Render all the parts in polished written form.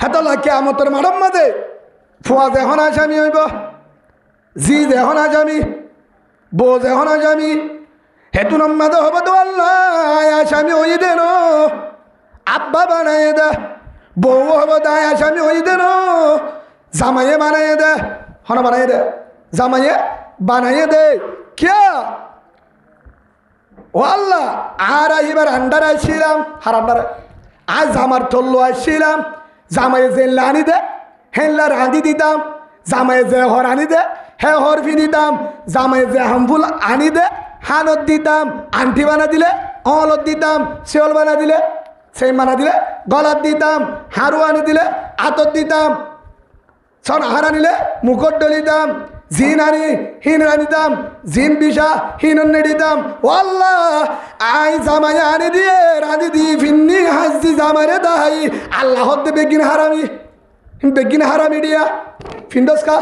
হেতলা কিয়ামতের মাঠের মাঝে ফুয়া যখন আসামি হইব, জি যখন আসামি, বউ যখন আসামি, হেতু নম্মাদে হব তো আল্লাহ আসামি হই দেন, আব্বা বানাই দে, বউ হব দায় আসামি হই দেন, জামাইয়ে বানাই দে, হন বানাই দে, জামাইয়ে বানাই দে। কিয়া ও আল্লাহ, আর এবার আন্ডারে আসছিলাম, হার আন্ডারে আজ জামার তল্লো আসছিলাম, জামাইয়ে যে আনি দে হেল্লা রাঁধি দিতাম, জামাইয়ে যে হর আনি দে হে হর ফি দিতাম, জামাইয়ে যে হামফুল আনি দে হানত দিতাম, আংটি বানা দিলে অলত দিতাম, শিওল বানা দিলে সেই বানা দিলে গলাত দিতাম, হারু আনি দিলে আতত দিতাম, সন হার আনিলে মুখট ডলিতাম, জিন আনি হিন আনিতাম, জিন বিষা হিন দিতাম। ও আল্লাহ, আই জামাই আনি দিয়ে রাঁধি দি ফিন্নি হাসি জামারে দাহাই আল্লাহ দে বেগিন হারামি দিয়া ফিন্ডস কা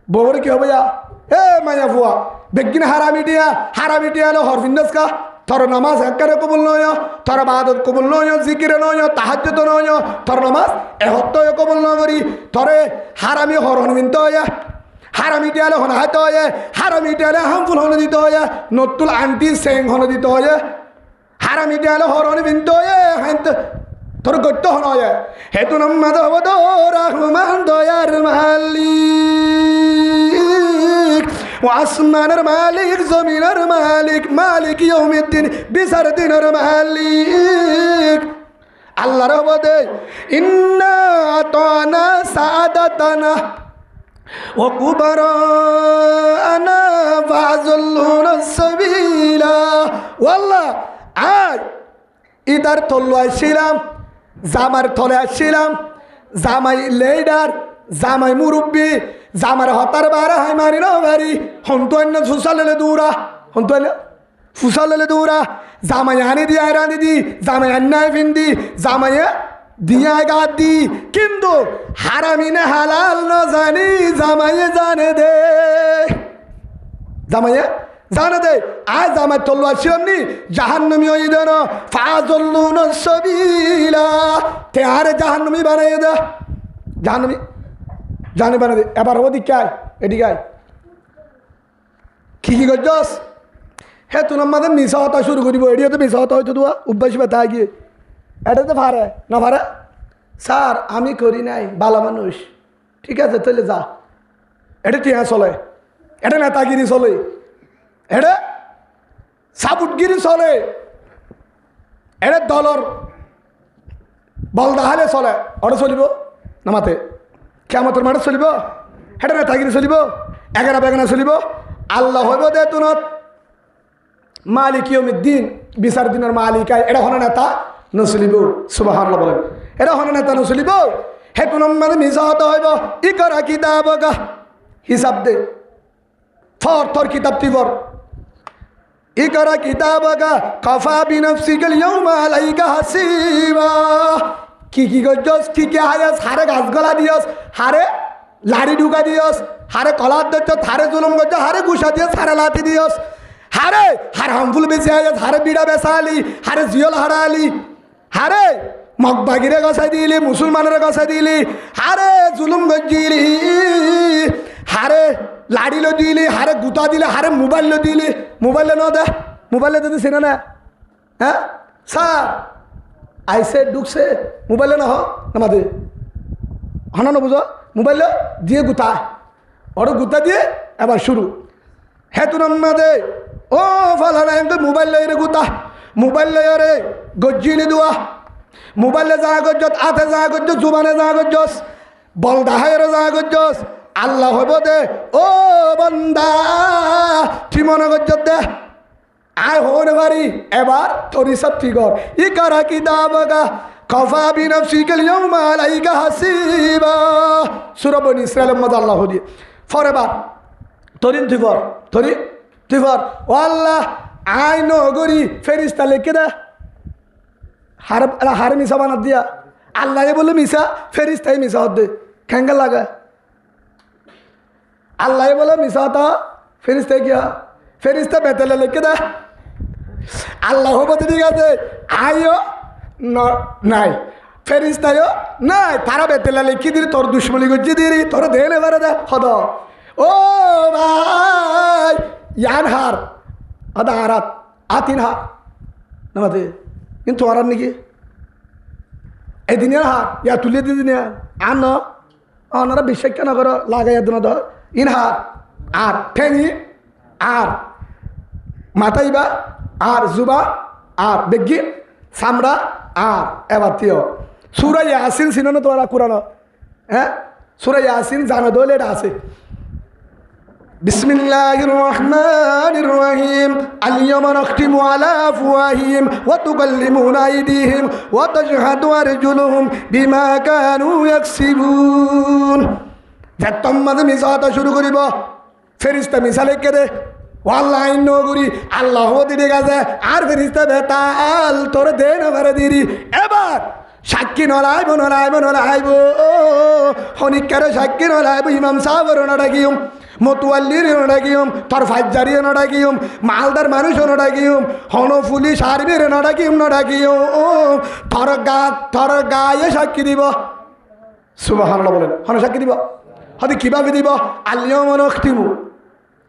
বউরে কি হবে যা এ মায়া ফুয়া বেগিন হারামি দিয়া হলো হর ফিন্ডস কা তোর নামাজ একবারে কবুল নয়, তোর বাদত কবুল নয়, জিকিরে নয়, তাহাজ্জুদ নয়, তোর নামাজ এহত্ত কবুল নগরি, তোরে হারামি হরণ মিনতে হয়, হারামি টিয়ালে হন হাতে হয়, হারামি টিয়ালে হামফুল হন দিতে হয়, নতুল আন্টি সেং হন দিতে হয়, হারামি টিয়ালে হরণ মিনতে হয়, হাইতে তোর গত্য হন হয়। হেতু নম্মাদ হব তো রহমান দয়ার মালিক, ও আসমানের মালিক, জমিনের মালিক, মালিক ইয়াউমিদ্দিন, বিচার দিনের মালিক। আল্লাহর হবদে ইন্না আতানা সাদাতানা ও কুবরানা ফাযল্লুনা সাবিলা। ওয়াল্লাহ, আজ ইদার তল্লো আসছিলাম, জামার তলে আসছিলাম, জামাই লেডার, জামাই মুরব্বী, জামার হতার বারা হাই মারি না বাড়ি হন্তু অন্য ফুসালে দৌড়া, হন্তু ফুসালে দৌড়া, জামাই আনি দি আয় রাঁধি দি, জামাই আন্নায় ফিন্দি, জামাইয়ে দিয়া গাদ দি, কিন্তু হারামি না হালাল ন জানি জামাইয়ে জানে দে, জামাইয়ে জানে দে। আজ জামাই তল্লো আসছিলাম নি জাহান্নামী ওই দেন ফাযল্লুনা সাবিলা, তে আরে জাহান্নামী বানাই দে, জাহান্নামী জানি বানাই দে। এবার ওদিকে আয়, এদিকে আয়, কি করছস? হে তুই আমাদের মিশা হতা শুরু করিব, এডিও তো মিশা হতা হয়তো তোমার অভ্যাস ব্যথা গিয়ে এটা তো পারে না পারে। স্যার আমি করি নাই, বালা মানুষ, ঠিক আছে তাহলে যা, এটা টিয়া চলে, এটা নেতাগিরি চলে, এটা সাবুটগিরি চলে, এটা দলর বল দাহালে চলে, ওটা চলিব নামাতে কিয়ামতের মাঠে চলিব, এটা নেতাগিরি চলিব, এগারা বেগানা চলিব। আল্লাহ হইব দে তুনত মালিক ইয়াউমিদ্দিন, বিচার দিনের মালিকায়, এটা হন নেতা নচলিব। সুবহানাল্লাহ বলেন, এটা হন নেতা নচলিব। হে কোন মানে মিশা হতে হইব, ই করা কিতাব গা হিসাব দে, থর থর কিতাব তিবর, ই করা কিতাব গা কাফা বিনফসিকাল ইয়াউমা আলাইকা হাসিবা। কি গজস, কি হায়াস, হারে গাছ গলা দিয়স, হারে লাড়ি ঢুকা দিয়স, হারে কলার দচ্ছ, হারে জুলুম গজ, হারে গুসা দিয়স, হারে লাতি দিয়স, হারে হারে হামফুল বেশি আয়াস, হারে বিড়া বেসা আলি, হারে জিয়ল হারা আলি, হারে মগবাগিরে গছাই দিলি, মুসলমানের গছাই দিলি, হারে জুলুম গজিলি, হারে লাড়িল দিলি, হারে গুতা দিলে, হারে মোবাইল দিলি, মোবাইলে ন দে, মোবাইলে দিতে চিনে না, হ্যাঁ স্যার আইসে ঢুকছে মোবাইলে না নামাদে হানা না বুঝো, মোবাইলে দিয়ে গুতা, ওর গুতা দিয়ে এবার শুরু। হে তু নামাদে ও ফালানা মোবাইল লইরে গুতা, মোবাইল লইরে গজ্জিলি দোয়া, মোবাইলে যা গজ্জত, আতে যা গজ্জত, জুবানে যা গজ্জস, বল দাহাইরে যা গজ্জস, আল্লাহ হইব দে ও বান্দা তুই মনে গজ্জত দে আয় হনে পারি, এবার তোরি সব ঠিক কর। ই কারা কিতাবগা কাফা বিনফসিকাল ইয়াউমা আলাইকা হাসিবা। সূরা বনী ইসরাঈলের মধ্যে আল্লাহ দিয়ে ফরবার তরিন তুইফর, তরি তুইফর, ও আল্লাহ আয় নগরী ফেরিস্তা লিখে দে, হারে মিশা বানাত দিয়া, আল্লাহ বলে মিশা, ফেরিস্তাই মিশা হতে খেঙ্গা লাগা, আল্লাহ বলে মিশা হতা, ফেরিস্তাই কিয়া, ফেরিস্তা বেতেলে লিখে দে, আল্লাহ বলতে ঠিক আছে আইও নাই, ফেরিস্তায়ও নাই তারা বেতেলা লিখি দিলি তোর দুশ্মনী গজ্জি দিলি তোর দেন এবারে দে হদ ও ভাই ইয়ান হার আদা হারাত আতিন হার নামাতে কিন্তু হারার নাকি এই দিনের হার ইয়া তুলিয়ে দিয়ে দিনে আর ন ওনারা বিশ্বাস কেন করো লাগাইয়া দিন ধর ইন হার আর ঠেঙি আর মাথাইবা আর জুবা আর বেগি চামড়া আর এবারতীয় সুরা ইয়াসিন চিনো না তোরা কোরআন হ্যাঁ সুরা ইয়াসিন জানো দলে এটা আছে বিসমিল্লাহির রহমানির রহিম আল ইয়াওমা নাখতিমু আলা আফওয়াহিহিম ওয়া তুকাল্লিমুনা আইদিহিম ওয়া তাশহাদু আরজুলুহুম বিমা কানু ইয়াকসিবুন যতম মাঝে মিসাতা শুরু করিব ফেরেশতা মিসালে কেদে আল্লাহ নগরী আল্লাহ দিদি গেছে আর ফেরিস্তা বেতাল তোর দেন ঘরে দিদি এবার সাক্ষী নলাইব নলাইব নলাইব হনিকারে সাক্ষী নলাইব ইমাম সাহেবের নডাকিম মতুয়াল্লির নডাকিম তোর ফাজ্জারি নডাকিম মালদার মানুষ নডাকিম হনফুলি সার্বির নডাকিম নডাকিম তোর গায়ে সাক্ষী দিব সুবহানাল্লাহ বলেন হন সাক্ষী দিব হয়তো কিভাবে দিব আল্লাহ মনখিমু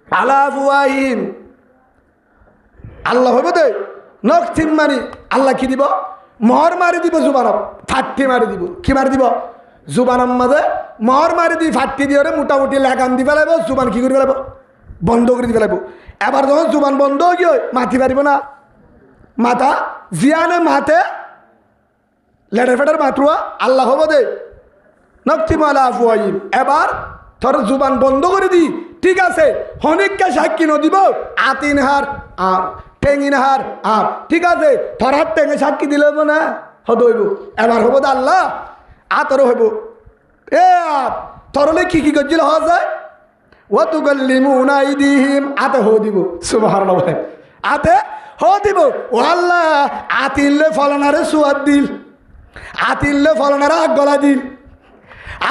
আলাফুয়াহিম আল্লাহ হইব দে নকথিম মানি আল্লাহ কি দিব মহর মারি দিব জুবানম ফাট্টি মারি দিব কি মারি দিব জুবানম মাঝে মহর মারি দি ফাট্টি দিয়ে মোটামুটি লাগাম দি ফেলাইব জুবান কি করে ফেলাইব বন্ধ করে দি ফেলাইব এবার যখন জুবান বন্ধ হয়ে গিয়ে মাথি পারিব না মাথা জিয়ানে মাথে লেটার ফেটার মাত্রুয়া আল্লাহ হব দে নকথিম আলাফুয়াহিম এবার তোর জুবান বন্ধ করে দি ঠিক আছে হনিককে সাক্ষী ন দিব আতিন হার আর টেঙিন হার আর ঠিক আছে তোর হাত টেঙে সাক্ষী দিলে না হদ হইব এবার হবো আল্লাহ আতর হইব এ তরলে কি করছিল হওয়া যায় ও তু গল্লিমুনা আইদিহিম আতে হো দিব সুবহানাল্লাহ বলেন আতে হো দিব ও আল্লাহ আতিলে ফলনারে সুয়াদ দিল আতিলে ফলনারে আগ গলা দিল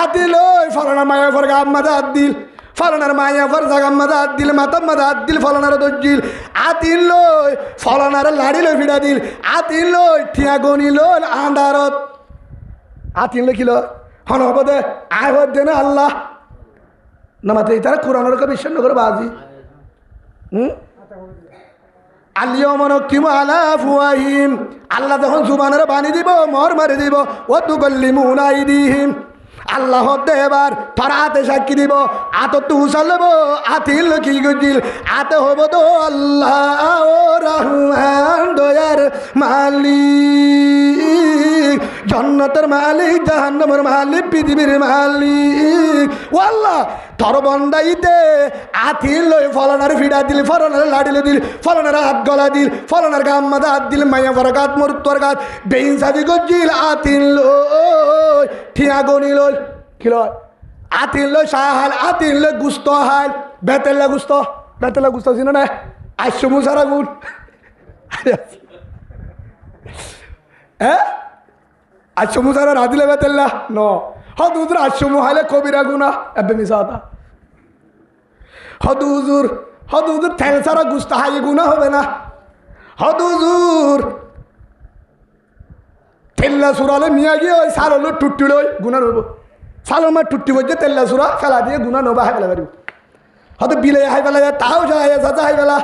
আদিল ওই ফলনার মায়া ফর গাম মাথা হাত দিল ফলনার মায়া ফর জাগাম মাথা হাত দিল মাতাম মাথা হাত দিল ফলনার দজ্জিল আতিল লই ফলনার লাড়ি লই ফিরা দিল আতিল লই ঠিয়া গনি লই আন্দারত আতিল লই কিলো হন হব দে আয় হব দে না আল্লাহ নামাতে তারা কোরআনের কে বিশ্বাস করে বাজি আলিয়াউমা নাখতিমু আলা আফওয়াহিহিম আল্লাহ যখন জুবানের বানি দিব মহর মারি দিব ওয়া তুকাল্লিমুনা আইদিহিম আল্লাহ এবার তোর হাতে সাক্ষী দিব আত তু চালব আতিল কি গজিল আতে হব তো আল্লাহ ও রহমান দয়ার মালিক জন্নতের মালিক জাহান্নামের মালিক পৃথিবীর মালিক ও আল্লাহ তোর বন্দাইতে আতিল লই ফলনার ফিডা দিল ফলনার লাড়িলে দিল ফলনার হাত গলা দিল ফলনার গাম মাথা হাত দিল মায়া ফরকাত মরুত্তর গাত বেইনসাবি গজিল আতিল লই ঠিয়া গনি লই কি লয় আতিল লই সাহাল আতিল লই গুস্ত হাল বেতেলা গুস্ত চিনো না আইসো মুসারা গুণ হ্যাঁ আইসো মুসারা রাদিলে বেতেলা ন হদুজুর আইসো মুহালে কবিরা গুনা এবে মিসাতা হদুজুর তেল সারা গুস্ত হাই গুনা হবে না হদুজুর তেল্লা সুরালে মিয়া গিয়ে ওই সাল হলো টুট্টি লই গুনা নব সালের মা টুট্টি বলছে তেল্লা সুরা ফেলা দিয়ে গুনা নবা হাই ফেলা পারিব হয়তো বিলে হাই ফেলা যায় তাও যায় চাচা হাই ফেলা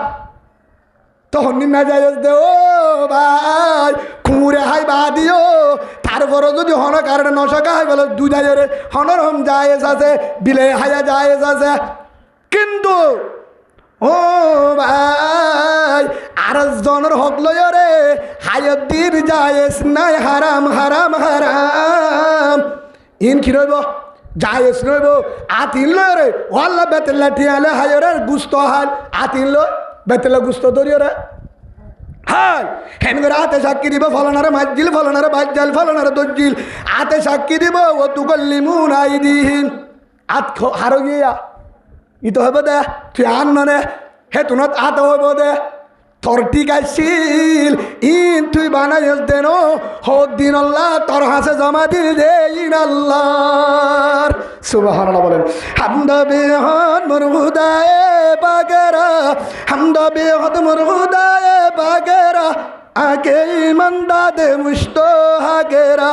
তখন না যায় দে ও ভাই কুমুরে হাই বা দিও তারপরও যদি হন কারণে নশকা হাই ফেলা দু যায় রে হনর হম যায় আছে বিলে হাইয়া যায় আছে কিন্তু ও ভাই আর জনের হক লয় রে হায়দ্দির জায়েজ নাই হারাম হারাম হারাম ইন কি রইব জায়েজ রইব আতিল লয় রে ওয়াল্লা বেতেলা ঠিয়ালে হায়রে গুস্ত হাল আতিল লয় বেতেলা গুস্ত ধরিও রে হাই হেন করে হাতে সাক্ষী দিব ফলনারে মাজ্জিল ফলনারে বাজ্জাল ফলনারে দজ্জিল হাতে সাক্ষী দিব ও তুকাল্লিমুনা আইদিহিম আত হারো গিয়া ইতো হইব দে তুই আন মানে হে তুনত আত হইব দে তোর ঠিক আছিল ইন তুই বানাইস দেন হদ দিন আল্লাহ তোর হাসে জমা দিল দে ইন আল্লাহর সুবহানাল্লাহ বলেন হামদা বেহদ মুরহুদায়ে বাগেরা হামদা বেহদ মুরহুদায়ে বাগেরা आके ईमानदा दे मुश्तो हागेरा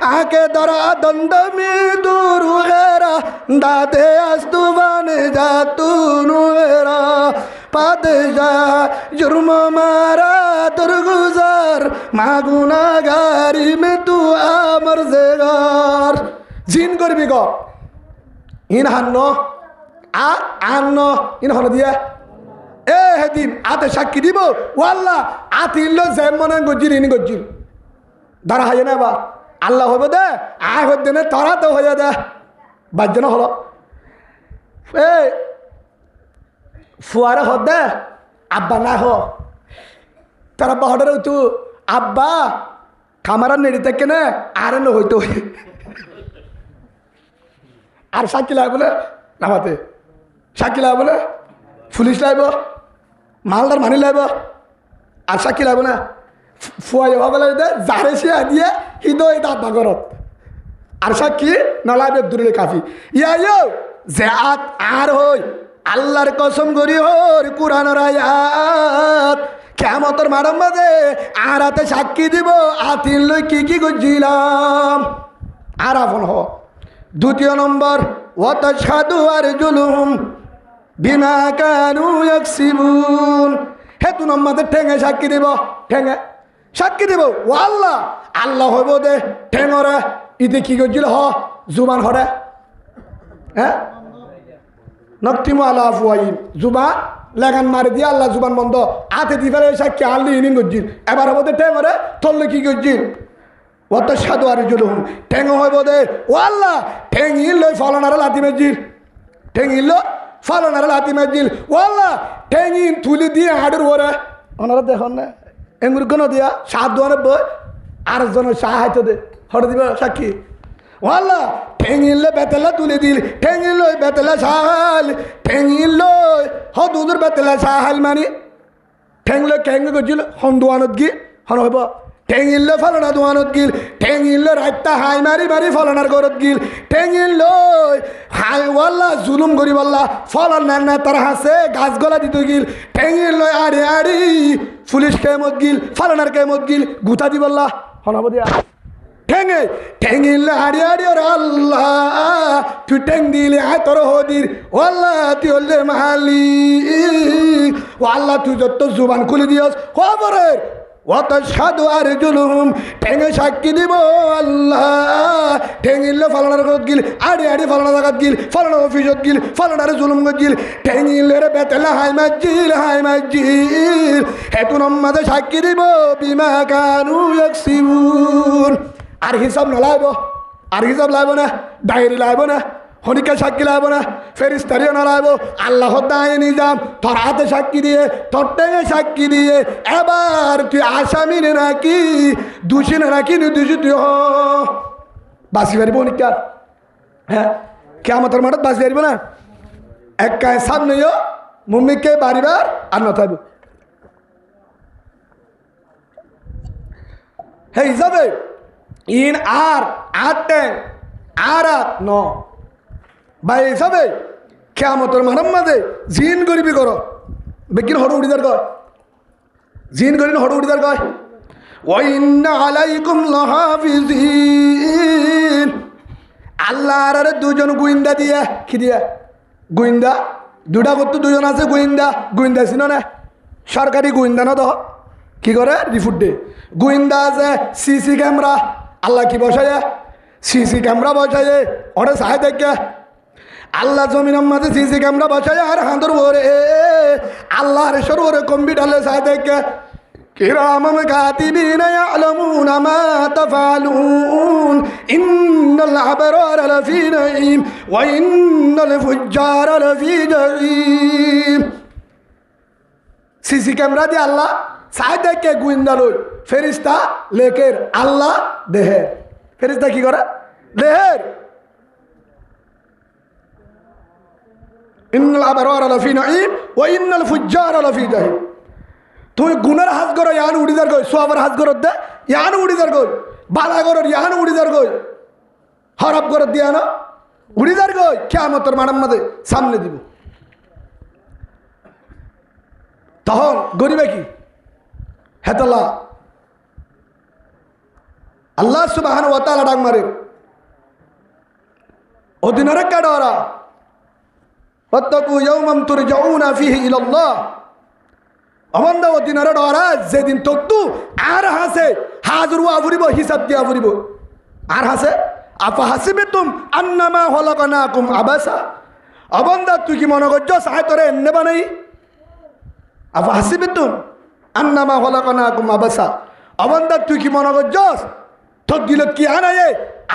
आके दरा दंड में दूर गेरा दादे आस्तुबाने जा तू नुएरा पादजा जुर्म मारा दुर्गुजार मागुनागारी में तू आमर जेगार जिन करबी गो इन हान्नो आ आन्नो इन हन दिया এ হেদিন আতে সাক্ষী দিব ওয়াল্লা আতিল যেমনে গজির ইনি গজির ধরা হয় না বা আল্লাহ হবে দে আয় হতে না তারা তো হয়ে দে বাজ্য না হলো এ ফুয়ারে হদে আব্বা না হ তারা বহরের তু আব্বা খামারা নেড়ি থেকে না আর না হইতো আর সাক্ষী লাই বলে নামাতে সাক্ষী লাই বলে পুলিশ লাইব মালদার মানি লাইব আর সাক্ষী লাইব না ফুয়াই হগলে যারে সে দিয়ে হৃদয় দাঁত বাগরত আর সাক্ষী নলাইবে দূরে কাফি ইয়া যে আর হই আল্লাহর কসম করি হর কুরআনের আয়াত কিয়ামতের মাঠের মাঝে আর হাতে সাক্ষী দিব আতিল লই কি গজিলাম আর আপন হ দ্বিতীয় নম্বর ওয়া তাশহাদু আরজুলুহুম বিমা কানু ইয়াকসিবুন হে তুই আমাদের ঠেঙে সাক্ষী দিব ঠেঙে সাক্ষী দিব ও আল্লাহ আল্লাহ হইব দে ঠেঙরে ইতে কি করছিল হ জুবান হরে হ্যাঁ নক্তিমু আলা আফওয়াহিম জুবান লাগান মারি দিয়ে আল্লাহ জুবান বন্ধ আতে দি ফেলে সাক্ষী আল্লি ইনিন করছিল এবার হইব দে ঠেঙরে থললে কি করছিল অত সাধু আর জুলুম ঠেঙ হইব দে ও আল্লাহ ঠেঙ ইল ফলনারে লাতি মেজিল ঠেঙ ইল ফলনার লাতি মাজিল ওয়াল্লা ঠেঙিন তুলি দিয়ে হাড়ের ওরে ওনারা দেখুন না এমুর কোন দিয়া সাত দোয়ারে বই আর জন সাহায্য দে হরে দিবে সাক্ষী ওয়াল্লা ঠেঙিলে বেতেলা তুলে দিল ঠেঙিল বেতেলা সাহাল ঠেঙিল হদুদুর বেতেলা সাহাল মানে ঠেঙলে কেঙ্গে করছিল হন দোয়ানত গি হন হইব ঠেঙিল ফলনা দোয়ানত গিল ঠেঙিল রাইতা হাই মারি মারি ফলনার গরত গিল ঠেঙিল হাই ওয়াল্লা জুলুম করি বললা ফলন না তার হাসে গাছ গলা দিত গিল ঠেঙিল আড়ি আড়ি পুলিশ কেমত গিল ফলনার কেমত গিল গুতা দি বললা হনাব দিয়া ঠেঙে ঠেঙিল আড়ি আড়ি ওর আল্লাহ তুই ঠেং দিলে আয় তোর হদির ওয়াল্লা তুই হলে মালি ও আল্লাহ তুই যত জুবান খুলে দিয়স খবরের ওয়াতাশহাদু আরজুলুহুম ঠেঙে সাক্ষী দিব আল্লাহ ঠেঙিল ফলনার গত গিল আড়ি আড়ি ফলনা জাগাত গিল ফলনা অফিসত গিল ফলনারে জুলুম গিল ঠেঙিলের বেতেলা হাই মাজিল হেতু নম্মাদে সাক্ষী দিব বিমা কানু ইয়াকসিবুন আর হিসাব নলাইব আর হিসাব লাইব না ডায়েরি লাইব না হনিকা সাক্ষী লাইব না ফেরিস্তারিও নলাইব আল্লাহ দায়ে নিজাম তোর হাতে সাক্ষী দিয়ে তোর টেঙে সাক্ষী দিয়ে এবার তুই আসামি নাকি দোষী নাকি নির্দোষী তুই বাঁচি পারিব নিকার হ্যাঁ কিয়ামতের মাঠত বাঁচি পারিব না এক কায় সামনেও মুমিকে বাড়িবার আর নথাইব হে হিসাবে ইন আর টেং আর ন ভাই হিসাবে কিয়ামতের মাঠের মাঝে জিন গরিবি করো বেকিন হড় উড়িদার কয় জিন গরিন হড় উড়িদার কয় ওয়া ইন্না আলাইকুম লাহাফিজিন আল্লাহর আর দুজন গোয়েন্দা দিয়া কি দিয়া গোয়েন্দা দুটা করতো দুজন আছে গোয়েন্দা ছিল না সরকারি গোয়েন্দা না তো কি করে রিপোর্ট দে গোয়েন্দা আছে সিসি ক্যামেরা আল্লাহ কি বসায় সিসি ক্যামেরা বসায় ওটা সাহায্য দেখে আল্লাহ জমিনের মাঝে সিসি ক্যামেরা বসায় আর হাঁদর ওরে আল্লাহর সরোরে কম্পিউটারে সাহায্য দেখে কিরামান কাতিবিনা ইয়ালামুনা মা তাফআলুন ইন্নাল আবরারা লাফি নাঈম ওয়া ইন্নাল ফুজ্জারা লাফি জাহিম সিসি ক্যামেরা দিয়ে আল্লাহ সাহায্য দেখে গোয়েন্দা লই ফেরেশতা লেকের আল্লাহ দেহে ফেরেশতা কি করে দেহের ইন্নাল আবরারা লাফি নাঈম ওয়া ইন্নাল ফুজ্জারা লাফি জাহিম তুমি গুণের হাজ করো ইয়ান উড়িদার গই সোয়াবার হাজ করত দে ইয়ান উড়িদার গই বালা করো ইয়ান উড়িদার গই হরব করত দিয়া না উড়িদার গই কিয়ামতের মাঠের মাঝে সামনে দিব তখন গরিবে কি হেতলা আল্লাহ সুবহানাহু ওয়া তাআলা ডাক মারে অদিনরে কাডরা ওয়াত্তাকু ইয়াওমান তুরজাউনা ফিহি ইলাল্লাহ অবন্দা অদিনরে ডরা যেদিন তত্তু আর হাসে হাজর ওয়া ফুরিব হিসাব দিয়া ফুরিব আর হাসে আফা হাসিবিতুম আন্নামা খলাকনাকুম আবাসা অবন্দা তুই কি মনে করছস আয় তোরে এনে বানাই আফা হাসিবিতুম আন্নামা খলাকনাকুম আবাসা অবন্দা তুই কি মনে করছস তোর দিলত কি আনায়ে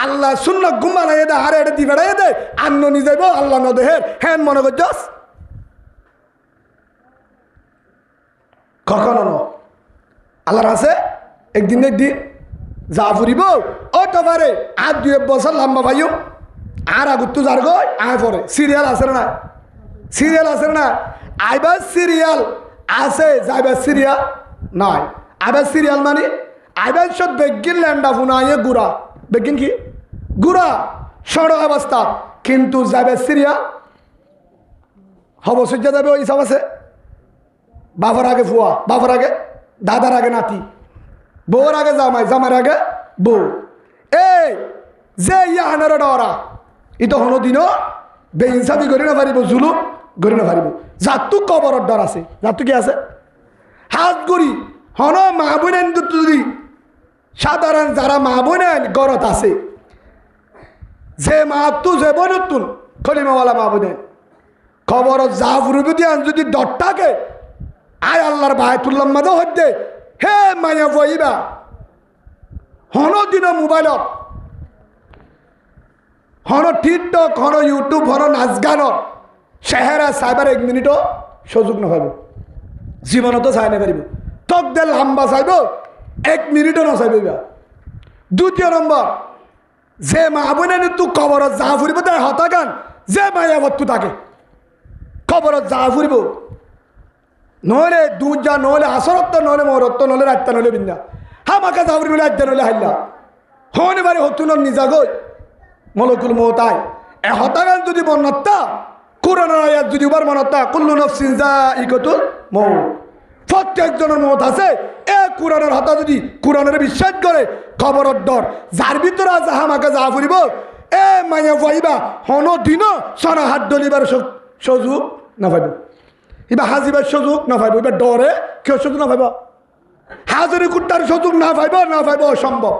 আল্লাহ শূন্য ঘুমানাইয়ে দে হারে এটা দি বেড়াইয়ে দে আন্ন নি যাইব আল্লাহ ন দেহের হ্যাঁ মনে করছস কখনো ন আল্লাহর আছে একদিন যা ফুরিব ও তো পারে আর 2 বছর লম্বা ভাইও আর আগুত্তু যার গই আয় পরে সিরিয়াল আছে না সিরিয়াল আছে না আইবার সিরিয়াল আছে যাইবার সিরিয়াল নাই আইবার সিরিয়াল মানে আইবার সব বেগিন ল্যান্ডা ফুনাইয়ে গুড়া বেগিন কি গুড়া সড় অবস্থা কিন্তু যাইবার সিরিয়াল হব সূর্য যাবে ওই সব আছে বাবার আগে ফুয়া বাবার আগে দাদার আগে নাতি বউর আগে জামাই জামার আগে বউ এই যে ইয়াহানার ডরা ইতো হনো দিনও বেইনসাফি করি না পারিব জুলুম করি না পারিব যাতু কবরের ডর আছে যাতু কি আছে হাত গড়ি হন মা বোনেন যদি সাধারণ যারা মা বোনেন গরত আছে যে মা তু যে বোনতুন খলিমাওয়ালা মা বোনেন খবর যা ফুরুব দিয়ান যদি ডর থাকে আয় আল্লাহর বায়তুল্লাহ মাদা হইতে হে মায়া বইবা হন দিন মোবাইলত হন টিকটক হন ইউটিউব হন নাচ গান চেহারা চাইবার 1 মিনিটও সুযোগ নপাব জীবনত চাই নাপারিব তক দে লম্বা চাইব 1 মিনিটও নচাইবা দ্বিতীয় নম্বর যে মা বোনে তু কবরত যা ফুরিব তাই হতাগান যে মায়া বস্তু থাকে কবরত যা ফুরিব নহলে দুজা নহলে আসরত্ব নহলে মরত্ব নহলে রাত্তা নহলে বিন্দা হামাকা যাবরি বলে আড্ডা নহলে হাল্লা হনে বারে হতুন নিজা গই মলকুল মৌতাই এ হতাগান যদি বন্নত্তা কোরআনের আয়াত যদি উবার মনত্তা কুল্লু নাফসিন যায়িকাতুল মউত প্রত্যেকজনের মত আছে এ কোরআনের হতা যদি কোরআনের বিশ্বাস করে খবরের ডর যার ভিতরে আছে হামাকা যা ফুরিব এ মায়া ফাইবা হন দিন সনা হাত ডলিবার সুযোগ না পাইব এবার হাজিবার সুযোগ না পাইব এবার ডরে কেউ সুযোগ না পাইব হাজারি কুট্টার সুযোগ না পাইব অসম্ভব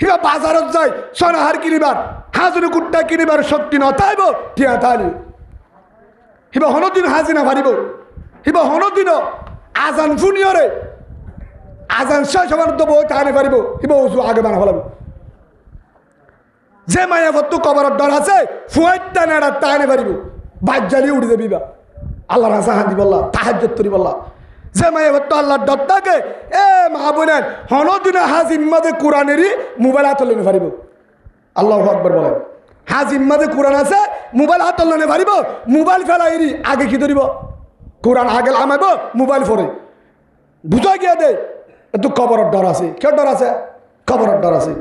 এবার বাজারত যায় সোনাহার কিনিবার হাজারি কুট্টা কিনিবার শক্তি নথাইব টিয়া থালি এবার হনদিন হাজি না পারিব এবার হনদিন আজান ফুনিয়রে আজান শেষ হবার তো বই টানে পারিব এবার ওষু আগে বানা ফেলাব যে মায়া ভত্তু কবরের ডর আছে ফুয়াইটা নেড়া টানে পারিব বাজ্জালি উড়ে যাবি বা আল্লাহর হাসা হান্দি বললা তাহাজ্জুদ করি বললা যে মায়া ভত্তু আল্লাহর ডর থাকে এ মা বোনেন হনদিনে হাজিম্মাদে কোরআনেরই মোবাইল হাত লেনে পারিব আল্লাহু আকবার বলেন হাজিম্মাদে কোরআন আছে মোবাইল হাত লেনে পারিব মোবাইল ফেলাইরি আগে কি ধরিব কোরআন আগে লামাইব মোবাইল ফরে বুঝা গিয়া দে একটু কবরের ডর আছে কেউ ডর আছে কবরের ডর আছে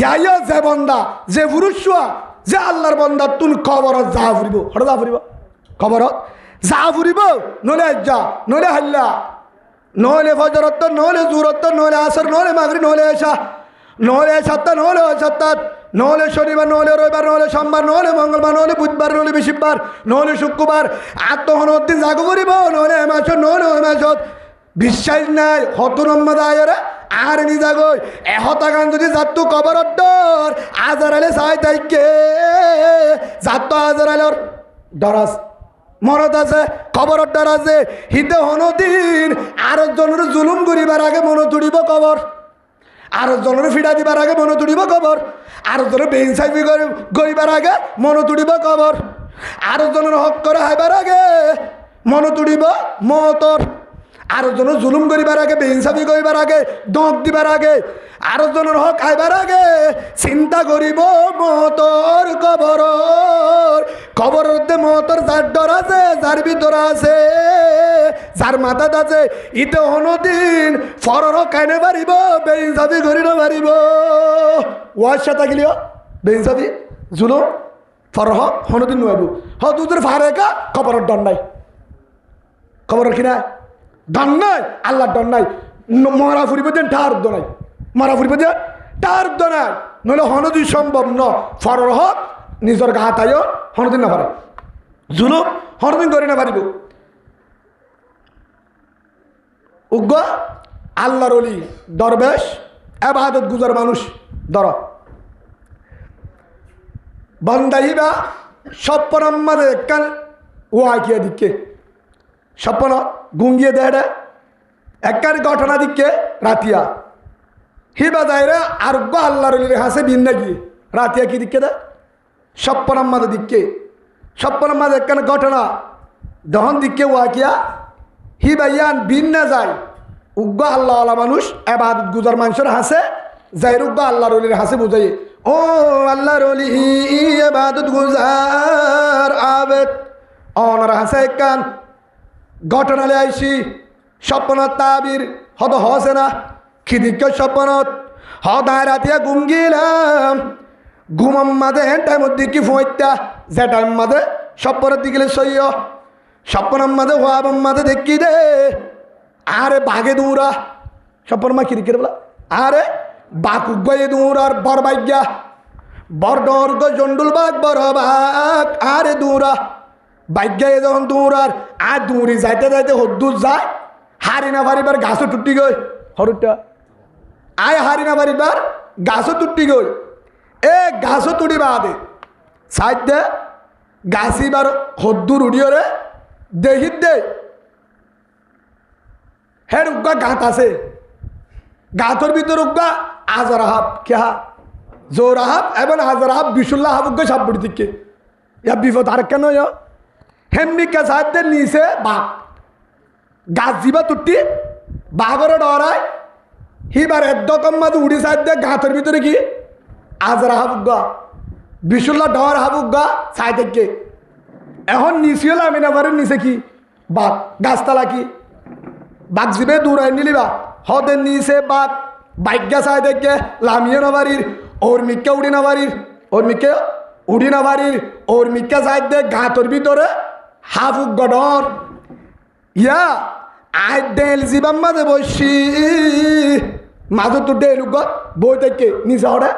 ইয়াইয়া যে বন্দা যে পুরুষুয়া যে আল্লাহর বন্দা তুন কবরত যা ফুরিব হঠাৎ যা ফুরিব কবরত যা ফুরিব নলে যা নলে হাল্লা নহলে ফজরত নহলে জুরত নহলে আসর নহলে মাগরিব নহলে এশা নহলে সপ্তাহ নহলে সপ্তাহ নহলে শনিবার নহলে রবিবার নহলে সোমবার নহলে মঙ্গলবার নহলে বুধবার নহলে বৃহস্পতিবার নহলে শুক্রবার আর তখন দিন জাগো করিব নহলে এমাস নহলে ওই মাসত বিশ্বাস নাই হত নম্বর আয়রা আর নি জাগই এ হতাগান যদি যাতু কবরত ডর আজার আলে চাই তাইকে যাত আজার আলের ডরাস মনত আছে কবরত ডর আছে হিতে হনদিন আর জনের জুলুম করিবার আগে মনে তুড়িব কবর আর জনের ফিডা দিবার আগে মনে তুড়িব কবর আর জনের বেইনসাইবি করিবার আগে মনে তুড়িব কবর আর জনের হক করে হাইবার আগে মনে তুড়িব মতর আর জনের জুলুম করিবার আগে বেইনসাফি করিবার আগে দক দিবার আগে আর জনের হক খাইবার আগে চিন্তা করিব মতর কবরের মতর যার ডর আছে যার ভিতর আছে যার মাথাত আছে ইতে হনদিন ফরর খাইনে পারিব বেইনসাফি করিতে পারিব ওয়ার সাথে গেলিও বেইনসাফি জুলুম ফরহ হনদিন নইব দুধের ফারেকা কবরের ডর নাই খবরের কিনা ডর নাই আল্লাহর ডর নাই মরা ফুরিব দেন ঠার নাই মরা ফুরিব দেন তার দনায় নইলে হনদি সম্ভব ন ফরর হক নিজের গা তাইও হনদিন না পারে জুলুম হনদিন করে না পারিব উগ্র আল্লাহর ওলি দরবেশ এবাদত গুজার মানুষ ধর বন্দাইবা স্বপ্নম্মাদে একখান ও আঁকিয়া দিকে স্বপ্ন গুঙ্গিয়ে দেয় একখান ঘটনা দিকে রাতিয়া হিবা যাইরা আরোগ্য আল্লাহর ওলির হাসে ভিন্ন গিয়ে রাতিয়া কি দিকে দেয় স্বপ্নম্মাদে দিকে স্বপ্নম্মাদে একখান ঘটনা দহন দিকে ও আঁকিয়া হিবাইয়ান ভিন্ন যায় উগ্র আল্লাহ আলা মানুষ এবাদত গুজার মানুষের হাসে যাই উগ্র আল্লাহর ওলির হাসে বুঝাই ও আল্লাহর ওলি এবাদত গুজার আবেদ অনার হাসে কান ঘটনালে আইসি স্বপ্ন তাবির হদ হসে না খিদিক স্বপ্নত হদায় রাতিয়া ঘুম গিলাম ঘুমাম মাঝে টাইম দিকে ফোঁটা যে টাইম মাঝে স্বপ্নের দিকে সইয় স্বপ্নের মাঝে হওয়ার মাঝে দেখি দে আরে বাঘে দৌড়া স্বপ্ন মা খিদিকে বলা আরে বাকুগয়ে দৌড়ার বর বাগ্যা বর ডর্গ জন্ডুল বাঘ বড় বাঘ আরে দৌড়া বাগ্যায় যখন দৌড়ার আর দৌড়ি যাইতে যাইতে হদ্দুর যায় হারি না পারিবার গাছও টুটি গই হরুটা আয় হারি না পারিবার গাছও টুটি গই এ গাছও তুটি বাদে সাইড দে গাছিবার হদ্দুর উড়িয়ে রে দেহিত দে হের উগ্গা গাঁত আছে গাঁতর ভিতর উগ্গা আজার হাব কে হা জোর হাব এবং আজার হাব বিশুল্লাহ হাব উগ্গা সাবুড়ি দিকে ইয়া বিপদ আর কেন হেমনিকা সাহায্যে নিচে বাঘ গাছ জিবা তুটি বাঘর ডরায় হিবার একদম মাঝে উড়ি সাহায্যে গাঁতের ভিতরে কি আজরা হাবুগা বিশুল্লাহ ডর হাবুগা সাই থেকে এখন নিচে হলে আমি না পারি নিচে কি বাঘ গাছতলা কি বাঘ জিবে দূরাই নিলিবা হদের নিচে বাঘ বাইজ্ঞা সাই থেকে লামিয়ে না পারির ওর মিক্কা উড়ি না পারির ওর মিক্কে উড়ি না পারির ওর মিক্কা সাই দে গাঁতর ভিতরে হাফুক গডর ইয়া আই ডেল জিবাম মাঝে বসি মাঝে তো ডেল বই থেকে নিচে ওরে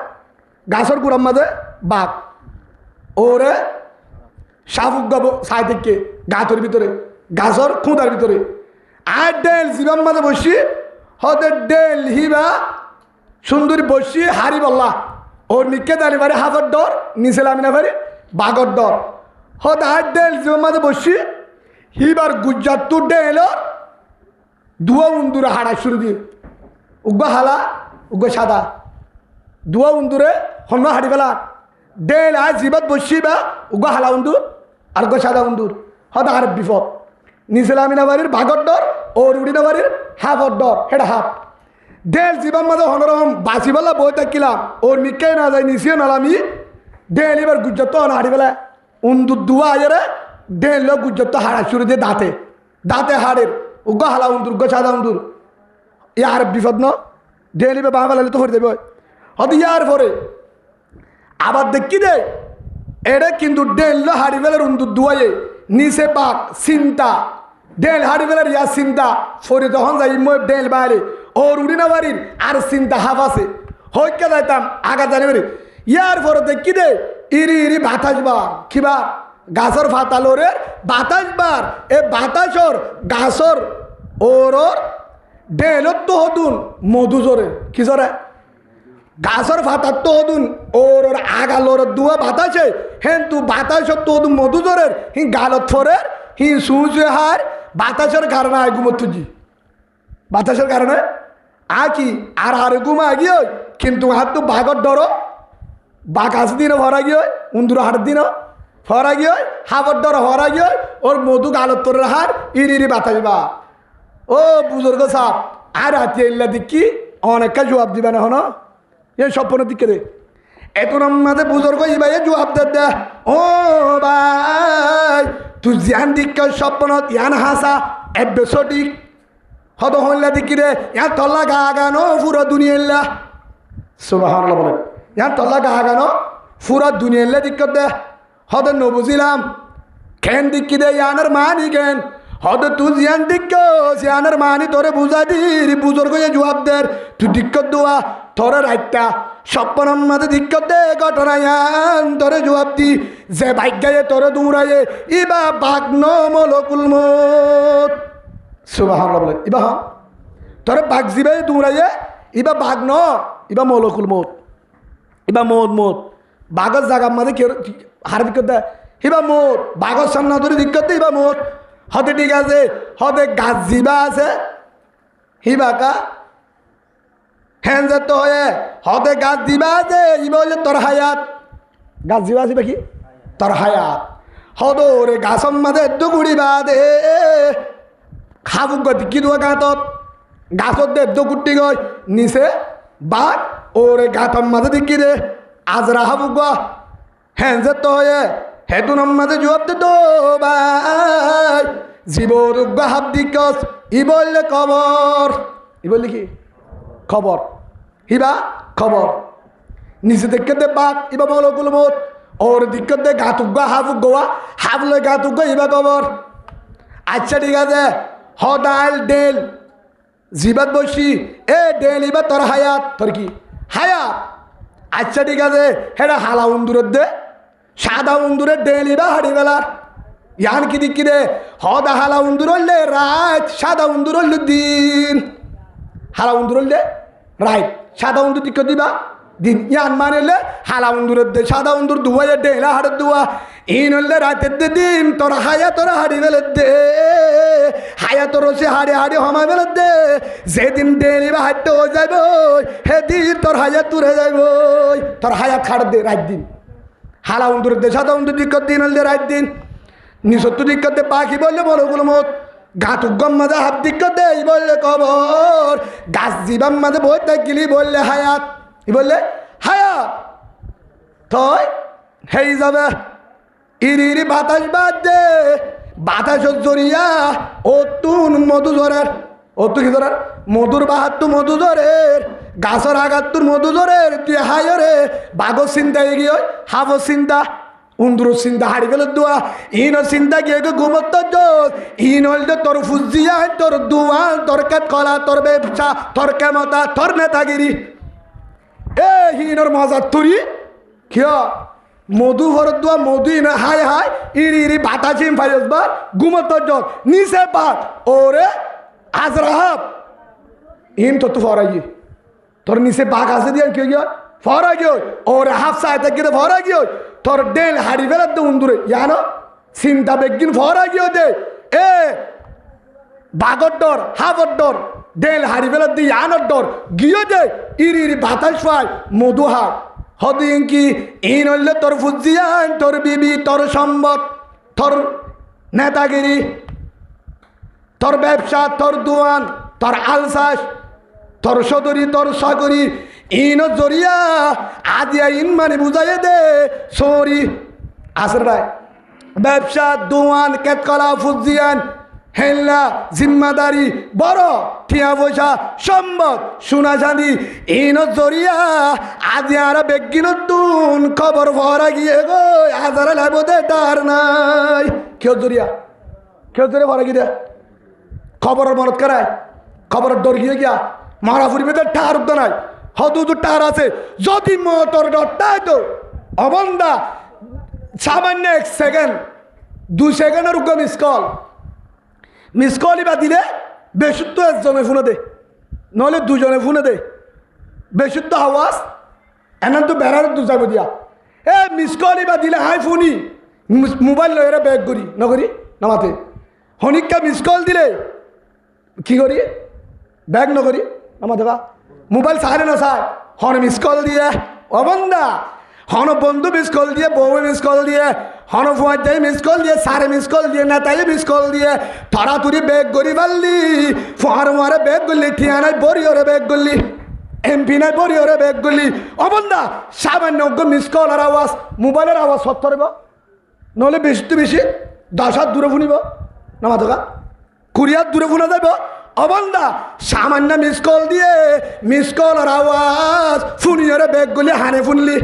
গাছর গুড়ার মাঝে বাঘ ওরে সাফুক গাব সাই থেকে গাঁতর ভিতরে গাছর খুঁদার ভিতরে আই ডেল জিবাম মাঝে বসি হদের ডেল হিবা সুন্দরী বসি হারি বললা ওর মিক্কে দাঁড়িয়ে পারে হাফের ডর নিচে লামি না পারে বাঘর ডর হদ আট ডেল জিবাম মাঝে বসি হিবার গুজরাট তো ডেল দুয়া উন্দুরে হাড়া শুরু দিয়ে উগ্গা হালা উগ্গা সাদা দুয়া উন্দুরে হন্য হাড়ি ফেলা ডেল আয় জিবাত বসি বা উগ্গা হালা উন্দুর আর উগ্গা সাদা উন্দুর হদ আর বিপদ নিচেলামিনা বাড়ির ভাগর ডর ওর উড়িনা বাড়ির হাফর ডর হেটা হাফ ডেল জীবান মাঝে হনরম বাঁচিবেলা বই থাকিলাম ওর মিক্কাই না যায় নিচিয়ে নালামি ডেল এবার গুজরাট তো হাড়ি বেলা উন্দুর দুয়া আয়েরে ডেল গুজরাট তো হাড়া শুরু দিয়ে দাঁতে দাঁতে হাড়ের উগ্গা হালা উন্দুর উগ্গা সাদা উন্দুর ইয়ার বিপদ ন ডেল এবার বাঁ বেলালে তো করে দেবে হয়তো ইয়ার পরে আবার দেখি দে এটা কিন্তু ডেল হাড়ি বেলার উন্দুর দুয়ায়ে নিচে বাঘ চিন্তা ডেল হাড়ি বেলার ইয়া চিন্তা ফরে তখন যাই মই ডেল বাইরে ওর উড়ি না বাড়ির আর চিন্তা হাফ আছে হইকে যাইতাম আগা জানি বাড়ি ইয়ার পরে দেখি দে ইরি ইরি বাতাস বার কিবা গাছর ফাতালোরের বাতাস বার এ বাতাসর গাছর ওর ডেলত তো হতুন মধু জোরে কি জোরে গাছর ফাতার তো হতুন ওর আগালোর দুয়া বাতাসে হেন তু বাতাসর তো হতুন মধু জোরের হি গালত ফরের হি সুজে হার বাতাসের কারণে আয় ঘুমত তুজি বাতাসের কারণে আকি আর আর ঘুম আগিয়ে কিন্তু হাত তো বাঘর ডর বাঘ আস দিন ভরা গিয়ে উন্দুর হাট দিন ভরা গিয়ে হাবর ডর ভরা গিয়ে ওর মধু গালত তোর হার ইরি ইরি বাতাস বা ও বুজুর্গ সাপ আর হাতি এল্লা দিকি অনেকটা জবাব দিবে না হন এ স্বপ্ন দিকে দে এত নামে বুজুর্গ ই ভাই জবাব দে ও ভাই তুই জ্ঞান দিক স্বপ্ন ইয়ান হাসা এবে সঠিক হত হইলা দিকি রে ইয়ার তল্লা গা গানো পুরো দুনিয়া সুবহানাল্লাহ বলে ইয়ার তল্লা গা গানো পুরো দুনিয়া দিক দে হদ নবুঝিলাম খেন দিকি দে ইয়ানের মানি কেন হদ তুই জ্ঞান দিক জিয়ানের মানি তোরে বুঝা দির বুজুর্গ জবাব দের তুই দিক দোয়া তোরে রাইটটা স্বপ্নের মাঝে দিক্কত দে ঘটনায়ান তোরে জবাব দি যে ভাগ্যায়ে তোরে দৌড়ায়ে ইবা বাগ্ন মলকুল মত সুবহানাল্লাহ বলে ইবা হ্যাঁ তোরে বাঘ জিবে দৌড়ায়ে ইবা বাগ্ন ইবা মলকুল মত ইবা মত বাঘর জাগার মাঝে কেউ হার দিক্কত দেয় ইবা মত বাঘর সামনে ধরে দিক্কত দে ইবা মত হতে ঠিক আছে হতে গাছ জিবা আছে হিবা কা হ্যাঁ তো হয়ে হতে গাছ দিবা আছে ইবা হইলে তোর হায়াত গাছ দিবা আছে কি তোর হায়াত হদ রে গাছর মাঝে দুগুড়িবা দে খাবুক গতি কি দোয়া গাঁতত গাছত দে দুগুটি গই নিচে বাঘ ওরে গাঁতর মাঝে দিকি দে আজরা হাবুক গ হ্যাঁ তো হয়ে হেতুন মাঝে জবাব দে তো ভাই জীবর হাব দিকস ই বললে খবর ই বললে কি খবর হিবা খবর নিচে দেখতে দে বাঘ ইবা মলকুল মত ওর দিক্কত দে গাতুক হাবুক গোয়া হাবলে গাতুক ইবা খবর আচ্ছা ঠিক আছে হদাল ডেল জিবাত বসি এ ডেল ইবা তোর হায়াত তোর কি হায়াত আচ্ছা ঠিক আছে হেটা হালা উন্দুরের দে সাদা উন্দুরের ডেল ইবা হাড়ি বেলার ইয়ান কি দিক রে হদা হালা উন্দুর হইলে রাত সাদা উন্দুর হইলে দিন হালা উন্দুর হইলে রাইট সাদা উন্দুর দিক দিবা দিন ইয়ান মানেলে হালা উন্দুরের দে সাদা উন্দুর দুয়াইয়ে ডেলা হাড়ের দুয়া ইন হইলে রাতের দে দিন তোর হায়া তোর হাড়ি বেলের দে হায়া তোর সে হাড়ে হাড়ে হমা বেলের দে যেদিন ডেলিবা হাঁটতে হয়ে যাইব সেদিন তোর হায়া তুরে যাইব তোর হায়া খাড় দে রাত দিন হালা উন্দুরের দে সাদা উন্দুর দিক দিন হইলে রাত দিন নিঃসত্তর দিক্কতে পাখি বললে মলকুল মত গাতুক গম মাঝে হাত দিক্কতে ই বললে খবর গাছ জীবাম মাঝে বই থাকিলি বললে হায়াত ই বললে হায়াত তই হেই যাবে ইরি বাতাস বাদ দে বাতাসের জরিয়া ও তুন মধু জরের ও তু কি ধরার মধুর বাহাত্তু মধু জরের গাছর আগাত্তুর মধু জরের তুই হায়রে বাঘর চিন্তা এগিয়ে হাবর চিন্তা উন্দুর চিন্তা হারি গেল দোয়া ইন চিন্তা গিয়ে ঘুমত ইন হইলে তোর ফুজিয়া তোর দোয়ান তোর কাত কলা তোর ব্যবসা তোর কেমতা তোর নেতাগিরি এ হিনর মজা তুরি কিয় মধু ভর দোয়া মধু ইন হাই হাই ইরি বাতা চিম ফাইবার ঘুমত নিচে পাত ওরে আজরাহাব ইন তো তু ফরাই তোর নিচে বাঘ আছে দিয়ে কি গিয়ে ফরা গিয়ে ওরে হাফ সাইতে গিয়ে ফরা গিয়ে তোর ডেল হাড়ি বেলার দে উন্দুরে ইয়ানো চিন্তা বেগিন ফরা গিয়ে দে এ বাঘর ডর হাফর ডর ডেল হাড়ি বেলার দে ইয়ানোর ডর গিয়ে দে ইরি বাতাস পাই মধু হাট হদিন কি ইন হইলে তোর ফুজিয়ান তোর বিবি তোর সম্পদ তোর নেতাগিরি তোর ব্যবসা তোর দোয়ান তোর আলসাস তোর সদরি তোর সাগরি ইন জরিয়া আজিয়া ইন মানে বুঝাইয়ে দে সরি আসর রায় ব্যবসা দোয়ান কেতকলা ফুজিয়ান হেল্লা জিম্মাদারি বড় ঠিয়া পয়সা সম্পদ সোনা চাঁদি ইন জরিয়া আজি আর বেগিন তুন খবর ভরা গিয়ে গো হাজার লাগবে তার নাই কেউ জরিয়া ভরা গিয়ে খবরের মনত করায় খবরের ডর গিয়ে গিয়া মারা ফুরিবে টার উদ্দ নাই হদু টার আছে যদি মোটর ডরটাই তো অবন্দা সামান্য 1 সেকেন্ড 2 সেকেন্ডের উগ্র মিস কল বা দিলে বেশুদ্ধ একজনে ফোনে দে নহলে দুজনে ফোনে দে বেশুদ্ধ আওয়াজ এনান তো বেড়ার দু যাব দিয়া এ মিস কল বা দিলে হাই ফোনি মোবাইল লয়েরা ব্যাগ করি নকরি নামাতে হনিকা মিস কল দিলে কি করি ব্যাগ নকরি নামাতে বা মোবাইল সারে না সার হন মিস কল দিয়ে অবন্দা হন বন্ধু মিস কল দিয়ে বউ মিস কল দিয়ে হন ফুয়াই মিস কল দিয়ে সারে মিস কল দিয়ে নেতাই মিস কল দিয়ে তরাতুরি ব্যাগ করি পারলি ফুয়ার মারে ব্যাগ করলি ঠিয়ানায় বরিওরে ব্যাগ করলি এমপি নাই বরিওরে ব্যাগ করলি অবন্দা সামান্য মিস কল আর আওয়াজ মোবাইলের আওয়াজ সত্য রইব নহলে বেশি তো বেশি 10 হাত দূরে ফুনিব নামাতে বা 20 হাত দূরে ফুনা যাইব অবন্দা সামান্য মিস কল দিয়ে মিস কল আর আওয়াজ ফুনিয়রে ব্যাগ করলি হানে ফুনলি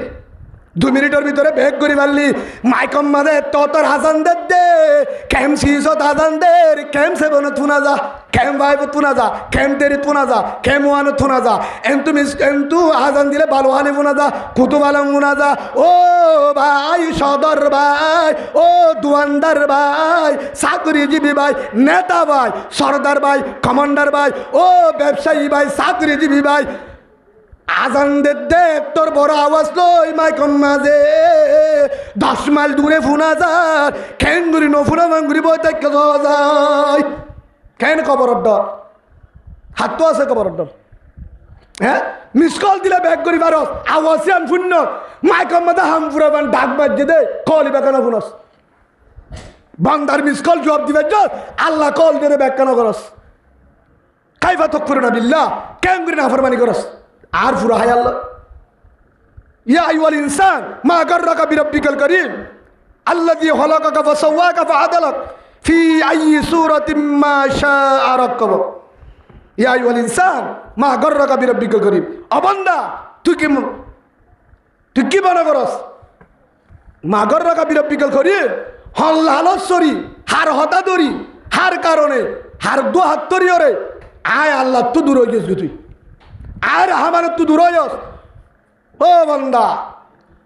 2 মিনিটের ভিতরে ব্যাগ করি পারলি মাইকম মাঝে তোর হাসান দে কেম 600 হাসান দে কেম 7 থুনা যা খেম ভাই তুনা যা, খেম তেরি তুনা যা, খেম ওয়ানো তুনা যা, এন্তু আজান দিলে ভালো হানি বুনা যা, কুতুব আলম বুনা যা। ও ভাই সদর ভাই, ও দুয়ান্দার ভাই, চাকরিজীবী ভাই, নেতা ভাই, সর্দার ভাই, কমান্ডার ভাই, ও ব্যবসায়ী ভাই, চাকরিজীবী ভাই, আজান দে তোর বড় আওয়াজ লই মাইকম মাঝে 10 মাইল দূরে ফুনা যার খেঙ্গুরি নফুনা মাঙ্গুরি বই দেখে যায় কেন কবরের ডর হাত তো আছে কবরের ডর হ্যাঁ মিস কল দিলে ব্যাগ করি পারস আওয়াজ আন শূন্য মাইকম মাঝে হাম ফুরাবান ডাক বাজছে দে কলি বেকানো ফুনস বান্দার মিস কল জবাব দিবে আল্লাহ কল দিয়ে ব্যাগ কেন করস কাইফা তকফুর না বিল্লাহ কেঙ্গুরি না ফরমানি করস আর ফুরা হায় আল্লাহ ইয়া আইয়ুহাল ইনসান মা গাররাকা বিরাব্বিকাল কারীম আল্লাযী খালাকাকা ফাসাওয়াকা ফাআদালাক ফি আইয়ি সূরাতিন মা শাআ রাক্কাবাক ইয়া আইয়ুহাল ইনসান মা গাররাকা বিরাব্বিকাল কারীম ও বান্দা তুই কি মনে করস মা গাররাকা বিরাব্বিকাল কারীম হল লালসরি হার হতাদরি হার কারণে হার দু হাত তরিয়রে আয় আল্লাহ তো দূর হয়ে গেছিস তুই আর আমার তো দূর হয়ে ও বান্দা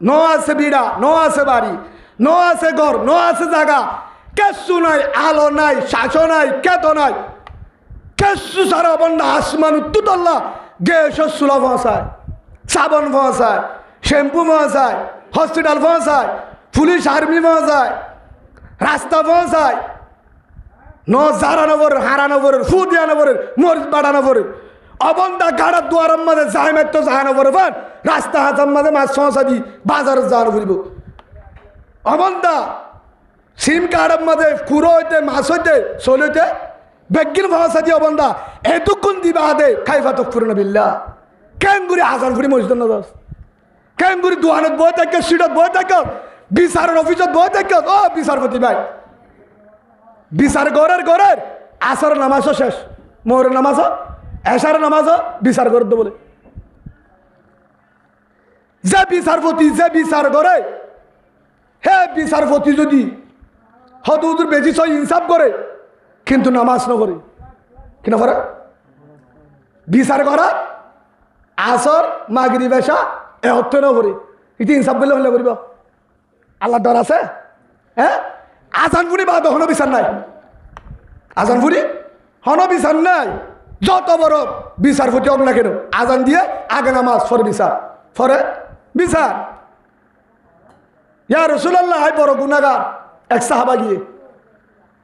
ন আছে বিড়া ন আছে বাড়ি ন আছে ঘর ন আছে জায়গা কেসু নাই আলো নাই শাসো নাই কেত নাই কেসু সারা বান্দা আসমান তুতল্লা গ্যাস চুলা পৌঁছায় সাবান পৌঁছায় শ্যাম্পু পৌঁছায় হসপিটাল পৌঁছায় পুলিশ আর্মি পৌঁছায় রাস্তা পৌঁছায় ন জারানগরের হারানগরের ফুদিয়ানগরের মরিচ বাড়ানগরের অবন্দা গাড়ার দুয়ারের মাঝে জাহেমের তো জাহানো পরে ফান রাস্তা হাতার মাঝে মাছ সমস্যা দি বাজারে জাহানো ফুরিব অবন্দা সিম কার্ডের মাঝে কুড়ো হইতে মাছ হইতে চল হইতে বেগিন সমস্যা দি অবন্দা এতক্ষণ দিবা দে খাইফা তো ফুরনা বিল্লা কেঙ্গুরি হাজার ফুরি মসজিদ নদাস কেঙ্গুরি দোয়ানত বই থাকে সিটত বই থাকে বিচারের অফিসত বই থাকে ও বিচারপতি ভাই বিচার ঘরের আসর নামাজও শেষ মোহরের নামাজও এশার নামাজও বিচার করে বলে যে বিচারপতি যে বিচার করে হে বিচারপতি যদি হদুদুর বেশি সই ইনসাফ করে কিন্তু নামাজ ন করে কি না করে বিচার করা আসর মাগরিব এশা এ অর্থ ন করে এটি ইনসাফ করলে হলে করিব আল্লাহ ডর আছে হ্যাঁ আজান ফুরি বা হন বিচার নাই আজান ফুরি হন বিচার নাই যত বড় বিচারপতি হোক না কেন আজান দিয়ে আগে নামাজ পরে বিচার ইয়া রাসূলুল্লাহ হাই বড় গুনাহগার এক সাহাবা গিয়ে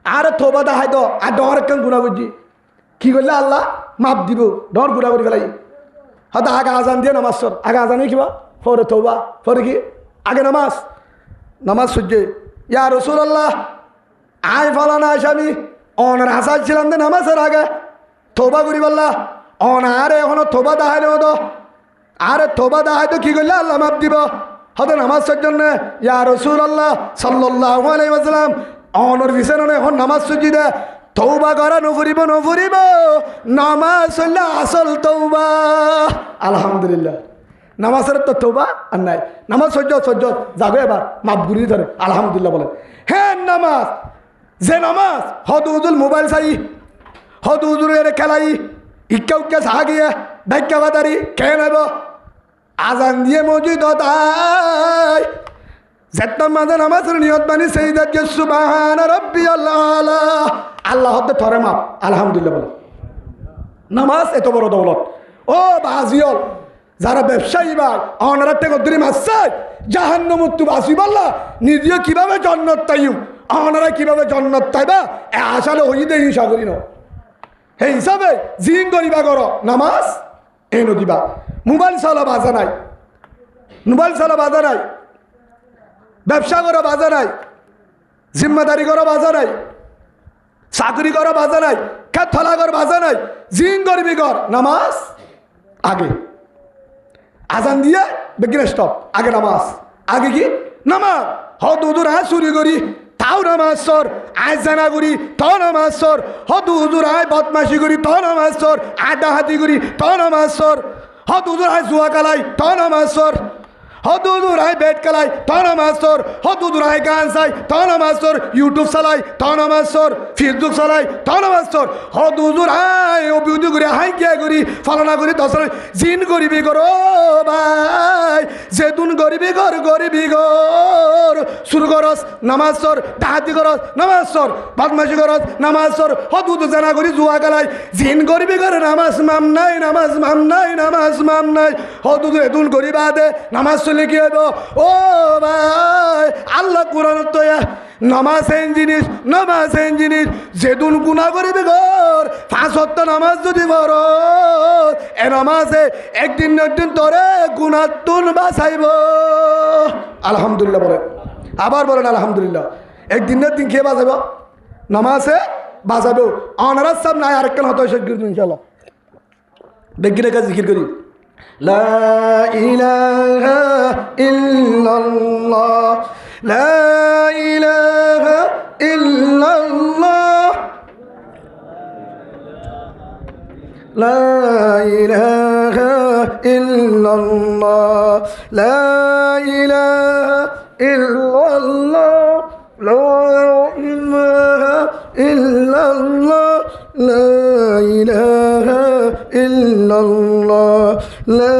আর তোবা দাহাই তো আর ডর কেন গুনাহ করছি কি করলে আল্লাহ মাপ দিব ডর গুনাহ করে ফেলাই হয়তো আগে আজান দিয়ে নামাজ পড় আগে আজানে কিবা পরে তোবা পরে কি আগে নামাজ সূর্যে ইয়া রাসূলুল্লাহ আয় ফালানা আসামি অনার হাসান ছিলাম দে নামাজের আগে তোবা করি বললা অনারে এখনো তোবা দাহাই নেব তো আরে তোবা দাহাই তো কি করলে আল্লাহ মাপ দিব হয়তো নামাজের জন্য ইয়া রাসূলুল্লাহ সাল্লাল্লাহু আলাইহি ওয়াসাল্লাম অনর বিছানা এখন নামাজ সুজি দে তওবা করা নফরিব নামাজ হইলে আসল তওবা আলহামদুলিল্লাহ নামাজের তো তওবা আর নাই নামাজ সহ্য যাবে এবার মাপ গুরি ধরে আলহামদুলিল্লাহ বলে হ্যাঁ নামাজ যে নামাজ হদুদুল মোবাইল চাই হদুদুরের খেলাই ইক্কা চা গিয়ে ডাক্কা বাদারি খেয়ে নেব আজান দিয়ে মসজিদ তাই যেতাম মাঝে নামাজের নিয়ত বানি সেই দেখে সুবহান রাব্বিয়াল আলা আল্লাহ হতে থরে মাপ আলহামদুলিল্লাহ বলে নামাজ এত বড় দৌলত ও বাজিয়ল যারা ব্যবসায়ী ভাই অনারা থেকে দূরে মাসাই জাহান্নামত বাসি বললা নিজে কিভাবে জান্নাত তাইম অনারা কিভাবে জান্নাত তাইবা আসলে হইতে হিংসা করি না সেই হিসাবে জিন করিবা কর নামাজ এই নদীবা মোবাইল চালা বাজা নাই ব্যবসা করা বাজা নাই জিম্মাদারি করা বাজা নাই চাকরি করা বাজা নাই খেতলা কর বাজা নাই জিন করবি কর নামাজ আগে আজান দিয়ে বেগিন স্টপ আগে নামাজ আগে কি নামাজ হদুদুর আয় চুরি করি তাও নামাজ সর আয় জানা করি তাও নামাজ সর হদুদুর আয় বদমাশি করি তাও নামাজ সর আড্ডা হাতি করি তাও নামাজ সর হদুদুর আয় জুয়া কালাই তাও নামাজ সর হদুদুরাই বেট খেলাই তা নামাজ তোর, হদুদুরাই গান চাই তা নামাজ তোর, ইউটিউব চালাই তা নামাজ তোর, ফেসবুক চালাই তা নামাজ তোর, হদুদুরাই অভিউদু করে হাইকিয়া করি ফালনা করি দশ জিন গরিবি করো ভাই, যেতুন গরিবি ঘর শুরু করস নামাজ তোর, ডাহাতি করস নামাজ তোর, বদমাশি করস নামাজ তোর, হদুদ জানা করি জুয়া খেলাই জিন গরিবি করে নামাজ মাম নাই, নামাজ মাম নাই, নামাজ মাম নাই, হদুদ এতুন গরিবা দে নামাজ চলে কি হইব ও ভাই। আল্লাহ কোরআন তো নামাজ এন জিনিস, নামাজ এন জিনিস, যেদিন গুণা করিবি ঘর 5 ওয়াক্ত নামাজ যদি পড় এ নামাজে একদিন একদিন তোরে গুণাতুন বাঁচাইব। আলহামদুলিল্লাহ বলেন, আবার বলেন আলহামদুলিল্লাহ। একদিন একদিন খেয়ে বাঁচাইব, নামাজে বাঁচাবেও। অনারাজ সাহেব নাই আরেকখান হতো ইনশাল্লাহ দেখি রেখা জিকির করি লা ইলাহা ইল্লাল্লাহ, লা ইলাহা ইল্লাল্লাহ, লা ইলাহা ইল্লাল্লাহ, লা ইলাহা ইল্লাল্লাহ, লা ইলাহা ইল্লাল্লাহ, লা ইলাহা ইল্লাল্লাহ, লা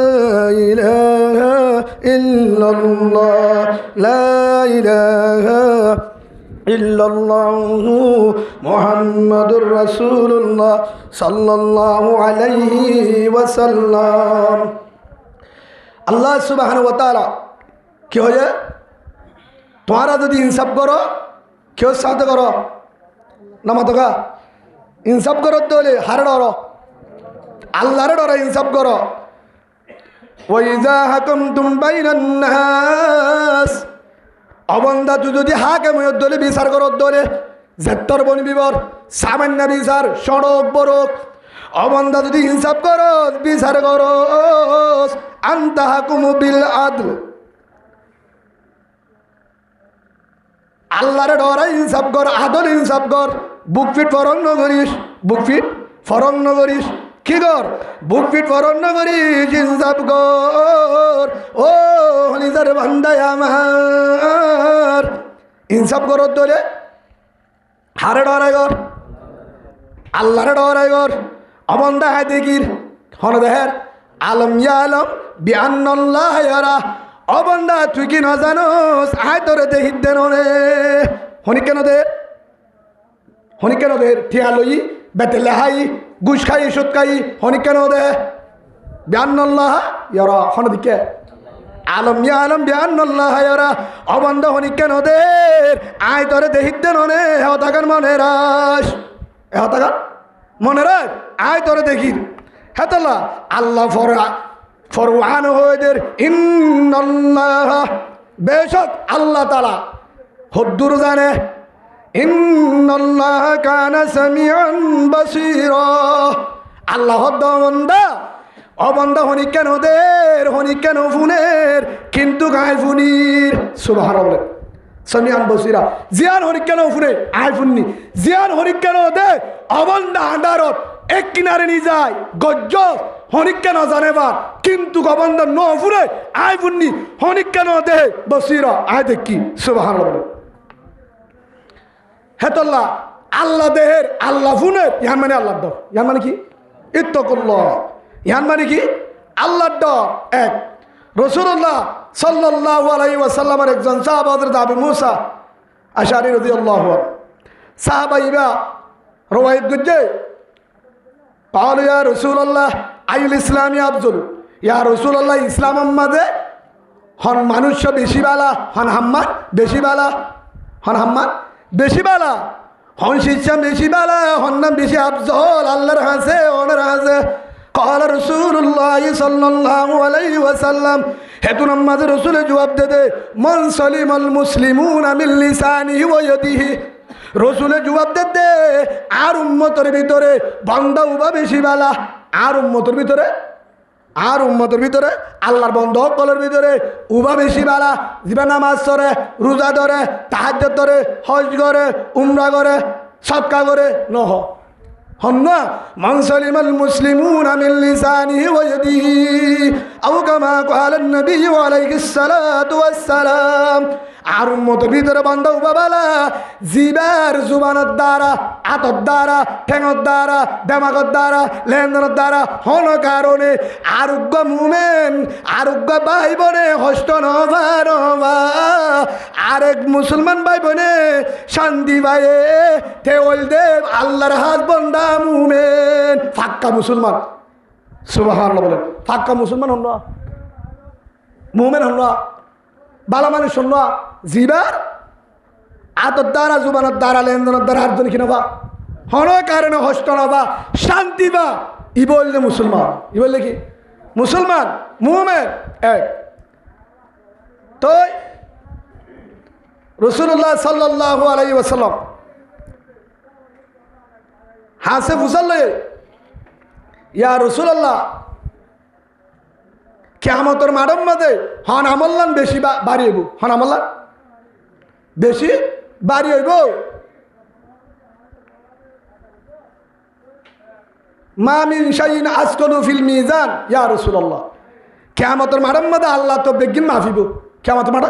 ইলাহা ইল্লাল্লাহ, লা ইলাহা ইল্লাল্লাহু মুহাম্মাদুর রাসূলুল্লাহ সাল্লাল্লাহু আলাইহি ওয়াসাল্লাম। আল্লাহ সুবহানাহু ওয়া তাআলা কি হয়ে তোমরা যদি ইনসাফ করো, কেউ সাথে করো নামাতকা ইনসাফ করো তোলে হারে ডরো, আল্লাহরে ডরো, ইনসাফ করো। ওয়াইজা হাকামতুম বাইনান নাস, অবন্দা তুই যদি হাকেম দলে বিচার করো দলে জেত্তর বনি বিবর সামান্য বিচার সড়ক বড়ক, অবন্দা যদি ইনসাফ করো বিচার করো আনতা হাকুমু বিল আদল, আল্লাহরে ডরাই ইনসাফ কর, আদল ইনসাফ কর। বুক ফিট ফরং নগরিস, বুক ফিট ফরং নগরিস, কি কর বুক ফিট ফরং নগরিস, ইনসাফ কর ও নিজের বান্দায় আমার। ইনসাফ কর তোরে হারে ডরাই কর, আল্লাহরে ডরাই কর। অবন্দা হায় দেখির হন দেহের আলম ইয়া আলম বিআন্নাল্লাহ ইয়ারা, অবন্দা তুই কি না জানোস আয় তোরে দেখি দেন হনি কেন দে, হনি কেন দে ঠিয়া লই বেতে লেহাই ঘুষ খাই সুদ খাই হনি কেন দে বিআন্নাল্লাহ ইয়ারা হন দিকে আলম ইয়া আলম বিআন্নাল্লাহ ইয়ারা, অবন্দা হনি কেন দে আয় তোরে দেখি দেন হেও থাকার মনে রাস, হেও থাকার মনে রাখ আয় তোরে দেখি হেতলা আল্লাহ ফরওয়ান হয়েদের ইন্নাল্লাহ, বেশক আল্লাহ তাআলা হদ্দুর জানে, ইন্নাল্লাহ কানা সামিআন বাসীরা, আল্লাহ হদ্দমন্দা অবন্দা হনি কেন দের হনি কেন ফুনের কিন্তু গায় ফুনির সুবহানাল্লাহ সামিআন বাসীরা, জিয়ান হনি কেন ফুনে আয় ফুননি, জিয়ান হনি কেন দে অবন্দা আন্ডারত এক কিনারে নিয়ে যায় গজ্জ হনিক কেন জানেবা কিন্তু গবন্ধ ন ফুরে আয় ফুননি হনিক কেন দে বসিরা আয় দেখি সুবহানাল্লাহ। হেতল্লাহ আল্লাহ দেহের আল্লাহ ফুনের ইহান মানে আল্লাহর ডর, ইহান মানে কি ইত্তাকুল্লাহ, ইহান মানে কি আল্লাহর ডর। এক রাসূলুল্লাহ সাল্লাল্লাহু আলাইহি ওয়াসাল্লামের একজন সাহাবা হযরত আবু মুসা আশআরী রাদিয়াল্লাহু আনহু সাহাবা ইবা রওয়ায়াত করছে قال يا رسول الله أي الإسلام أفضل يا رسول الله ইসলাম আমাদে হন মানুষ বেশি বালা হন হাম্মাদ বেশি বালা, হন হাম্মাদ বেশি বালা, হন শিষ্যা বেশি বালা, হন নাম বেশি আফজল আল্লাহর হাসে ওনার হাসে। قال رسول الله صلى الله عليه وسلم হেতুন আমাদের রসুলে জবাব দে মান সালিমাল মুসলিমুনা মিন লিসানিহি ওয়া ইয়াদিহি, রসুলের জবাব দে আর উম্মতের ভিতরে বান্দা উবা বেশি বালা, আর উম্মতের ভিতরে আল্লাহর বন্ধ কলের ভিতরে উবা বেশি বালা, যিবা নামাজ ধরে রোজা ধরে তাহাজ্জুদ ধরে হজ করে উমরা করে সদকা করে নহ হন না মান সালিমাল মুসলিমুনা মিন লিসানিহি ওয়া ইয়াদিহি আও কামা ক্বালা নবী আলাইহিস সালাতু ওয়াস সালাম। আর উম্মতের ভিতরে বান্দা বাবালা জিবার জুবানের দ্বারা, আতর দ্বারা, ঠেঙর দ্বারা, দেমাগর দ্বারা, লেনদেনের দ্বারা হন কারণে আরোগ্য মুমেন, আরোগ্য ভাই বোনে হস্ত নবা আরেক মুসলমান ভাই বোনে শান্তি ভাইয়ে তেল দেব আল্লাহর হাত বন্দা মুমেন ফাক্কা মুসলমান। সুবহানাল্লাহ বলেন। ফাক্কা মুসলমান হন না, মুমেন হন না, বালা মানুষ হন না। জিবার আতর দ্বারা, জুবানের দ্বারা, লেনদেনের দ্বারা আটজন কিনবা হন কারণে হস্ত নবা শান্তি বা ই বললে মুসলমান, ই বললে কি মুসলমান মুমেন এক। তো রাসূলুল্লাহ সাল্লাল্লাহু আলাইহি ওয়াসাল্লাম হাসে ফুসাল্লে ইয়া রাসূলুল্লাহ কিয়ামতের মাঠের মধ্যে হন আমল্লান বেশি বাড়ি হইব, হন আমল্লান বেশি বাড়ি হইব। মা মিন শাইইন আসকালু ফিল মিজান ইয়া রাসূলুল্লাহ। কিয়ামতের মাঠের মধ্যে আল্লাহ তো বেগিন মাফিব, কিয়ামতের মাঠে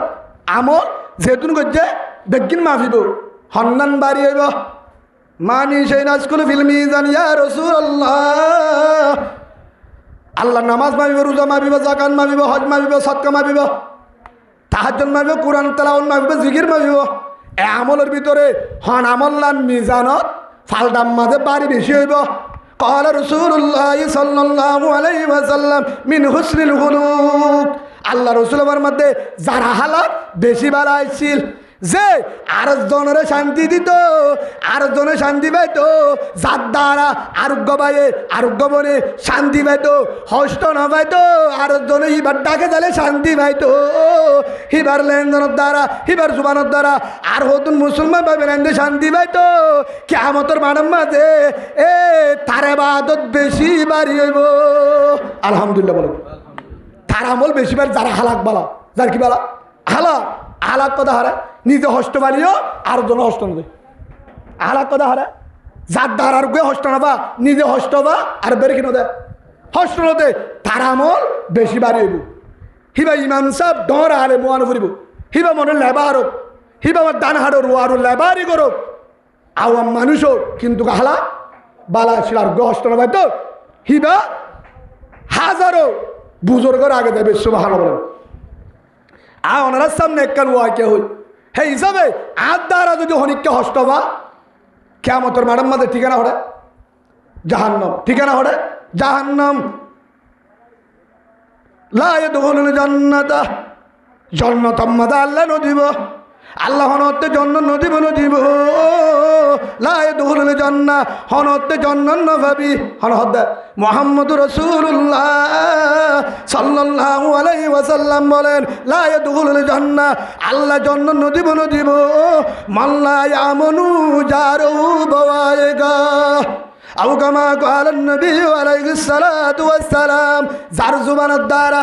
আমল যেহেতু করছে বেগিন মাফিব হন্নান বাড়ি হইব। মা মিন শাইইন আসকালু ফিল মিজান ইয়া রাসূলুল্লাহ। আল্লাহ নামাজ মাবিব, রোজা মাবিব, জাকাত মাবিব, হজ মাবিব, সদকা মাবিব, তাহাজ্জুদ মাবিব, কোরআন তেলাওয়াত মাবিব, জিকির মাবিব। এ আমলের ভিতরে হন আমল্লান মিজানত ফালদাম মাঝে বাড়ি বেশি হইব। ক্বালা রাসূলুল্লাহ সাল্লাল্লাহু আলাইহি ওয়াসাল্লাম মিন হুসনিল খুলুক। আল্লাহ রাসূলের মধ্যে যারা হালাত বেশি বাড়াইছিল যে আরেকজনের শান্তি দিত, আরেকজনের শান্তি পাইতো, যার দ্বারা আরোগ্য পাইয়ে আরোগ্য বনে শান্তি পাইতো, হস্ত না পাইতো আরেকজনে হিবার ডাকে তাহলে শান্তি পাইতো, হিবার লেনদেনের দ্বারা, হিবার জুবানের দ্বারা আর হতুন মুসলমান পাইবেন এনে শান্তি পাইতো। কিয়ামতের মাঠের মাঝে তার ইবাদত বেশি বাড়ি হইব। আলহামদুলিল্লাহ বলেন। তার আমল বেশি বাড়ি যারা হালাক বালা, যার কি বালা হালাক, হালাক কথা হারা নিজে হস্ত বাড়িও আর জন হস্ত নেবে। হালাক কথা হারা যার দ্বারা আর হস্ত নেবা নিজে হস্ত বা আর বেড়ে কিনে দেয় হস্ত নদে তার আমল বেশি বাড়ি হইব। হিবা ইমাম সাহেব ডর হারে মোয়ান ফুরিব, হিবা মনে লেবার হোক, হিবা আমার দান হাড়র ও আরো লেবারই করুক আওয়াম মানুষ হোক, কিন্তু হালা বালা ছিল আর হস্ত নেবাই তো হিবা হাজারো বুজুর্গের আগে দেবে। সুবহানাল্লাহ বলেন। ওনার সামনে একখান ওয়াকে হই হে হিসাবে আর দ্বারা যদি হনিককে হস্ত বা কিয়ামতের মাঠের মাঝে ঠিকানা হরে জাহান্নাম, ঠিকানা হরে জাহান্নাম। লা ইয়াদখুলুল জান্নাতা, জান্নাত আমাদা আল্লাহ নদিব, আল্লাহ হনতে জন্নত নদিব নদিব। লা ইয়াদখুলুল জান্নাহ, হনতে জন্নত নভাবি হনহদ মুহাম্মদুর রাসূলুল্লাহ সাল্লাল্লাহু আলাইহি ওয়াসাল্লাম বলেন লা ইয়াদখুলুল জান্নাহ, আল্লাহ জন্নত নদিব নদিব মান লা ইয়ামনু জারু বাওয়াইগা আও কামা ক্বালা নবী আলাইহিস সালাতু ওয়াস সালাম। যার জুবানের দ্বারা,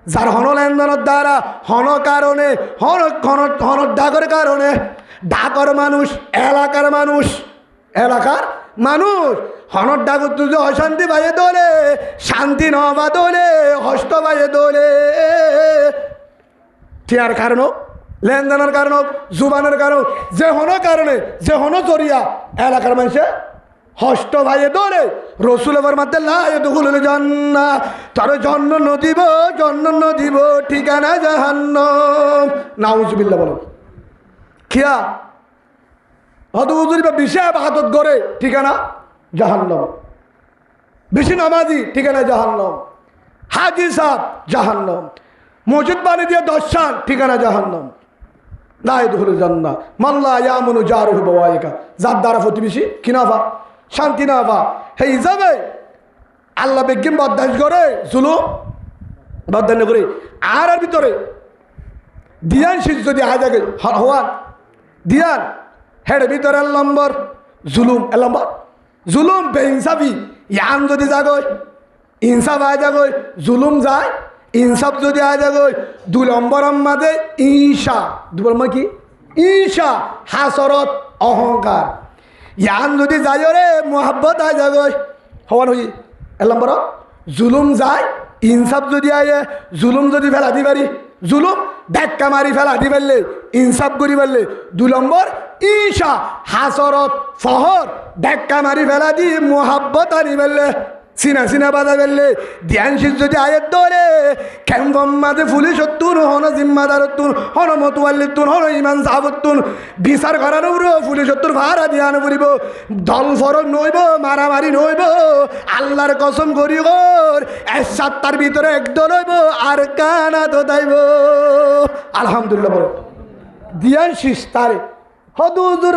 যার হন লেনদেনের দ্বারা, হন কারণে, হন ডাকের কারণে, ডাকর মানুষ, এলাকার মানুষ, এলাকার মানুষ হনর ডাকর তুই অশান্তি বাইয়ে দোলে, শান্তি নবা দোলে, হস্ত বাইয়ে দোলে। টিয়ার কারণ হোক, লেনদেনের কারণ হোক, জুবানের কারণ, যে হন কারণে, যে হন জরিয়া এলাকার মানুষে হস্ত ভাইয়ে দৌড়ে রসুলের মধ্যে লা ইয়াদখুলুল জান্নাহ, তার জন্য নদিব, জন্য নদিব ঠিকানা জাহান্নাম। নাউজুবিল্লাহ বলেন। কিয়া হয়তো হুজুরি বা বেশি ইবাদত করে ঠিকানা জাহান্নাম, বেশি নামাজি ঠিকানা জাহান্নাম, হাজি সাহেব জাহান্নাম, মসজিদ বানিয়ে দিয়ে দর্শন ঠিকানা জাহান্নাম। লা ইয়াদখুলুল জান্নাহ মান লা ইয়ামুনু জারুহু বাওয়াইকা, যার দ্বারা প্রতিবেশী কিনাফা শান্তি না বা হে হিসাবে আল্লাহ বেগিন বদাস করে জুলুম বদান করে। আর ভিতরে দিয়ান শীত যদি আজাগে হওয়ান দিয়ান হের ভিতরে নম্বর জুলুম, নম্বর জুলুম বেইনসাফি ইয়ান যদি যাগয় ইনসাফ আয় যাগয়, জুলুম যায় ইনসাফ যদি আয় যাগয়। 2 নম্বর মাঝে ঈশা, 2 নম্বর কি ঈশা, হাসরত, অহংকার। ইয়ান যদি যাই রে মোহাব্বত আয় যাবে হওয়ান হই এক নম্বর জুলুম যায় ইনসাফ যদি আয়ে জুলুম যদি ফেলা দি পারি জুলুম ধাক্কা মারি ফেলা দি পারলে ইনসাফ করি পারলে 2 নম্বর ঈশা হাসরত ফহর ধাক্কা মারি ফেলা দি মোহাব্বত আনি পারলে সিনা সিনা বাধা ফেললে ধ্যান শীষ যদি আয়ের দরে ক্যাম্পমাদে পুলিশ হতুন হন জিম্মাদার হতুন হন মতুয়াল্লিতুন হন ইমান সাহাবতুন বিচার করার উপর পুলিশ হতুন ভাড়া ধ্যান করিব দল ফরক নইব মারামারি নইব আল্লাহর কসম করি ওর এক সাতটার ভিতরে একদল হইব আর কানা তো তাইব আলহামদুলিল্লাহ বলো ধ্যান শীষ তারে হদুর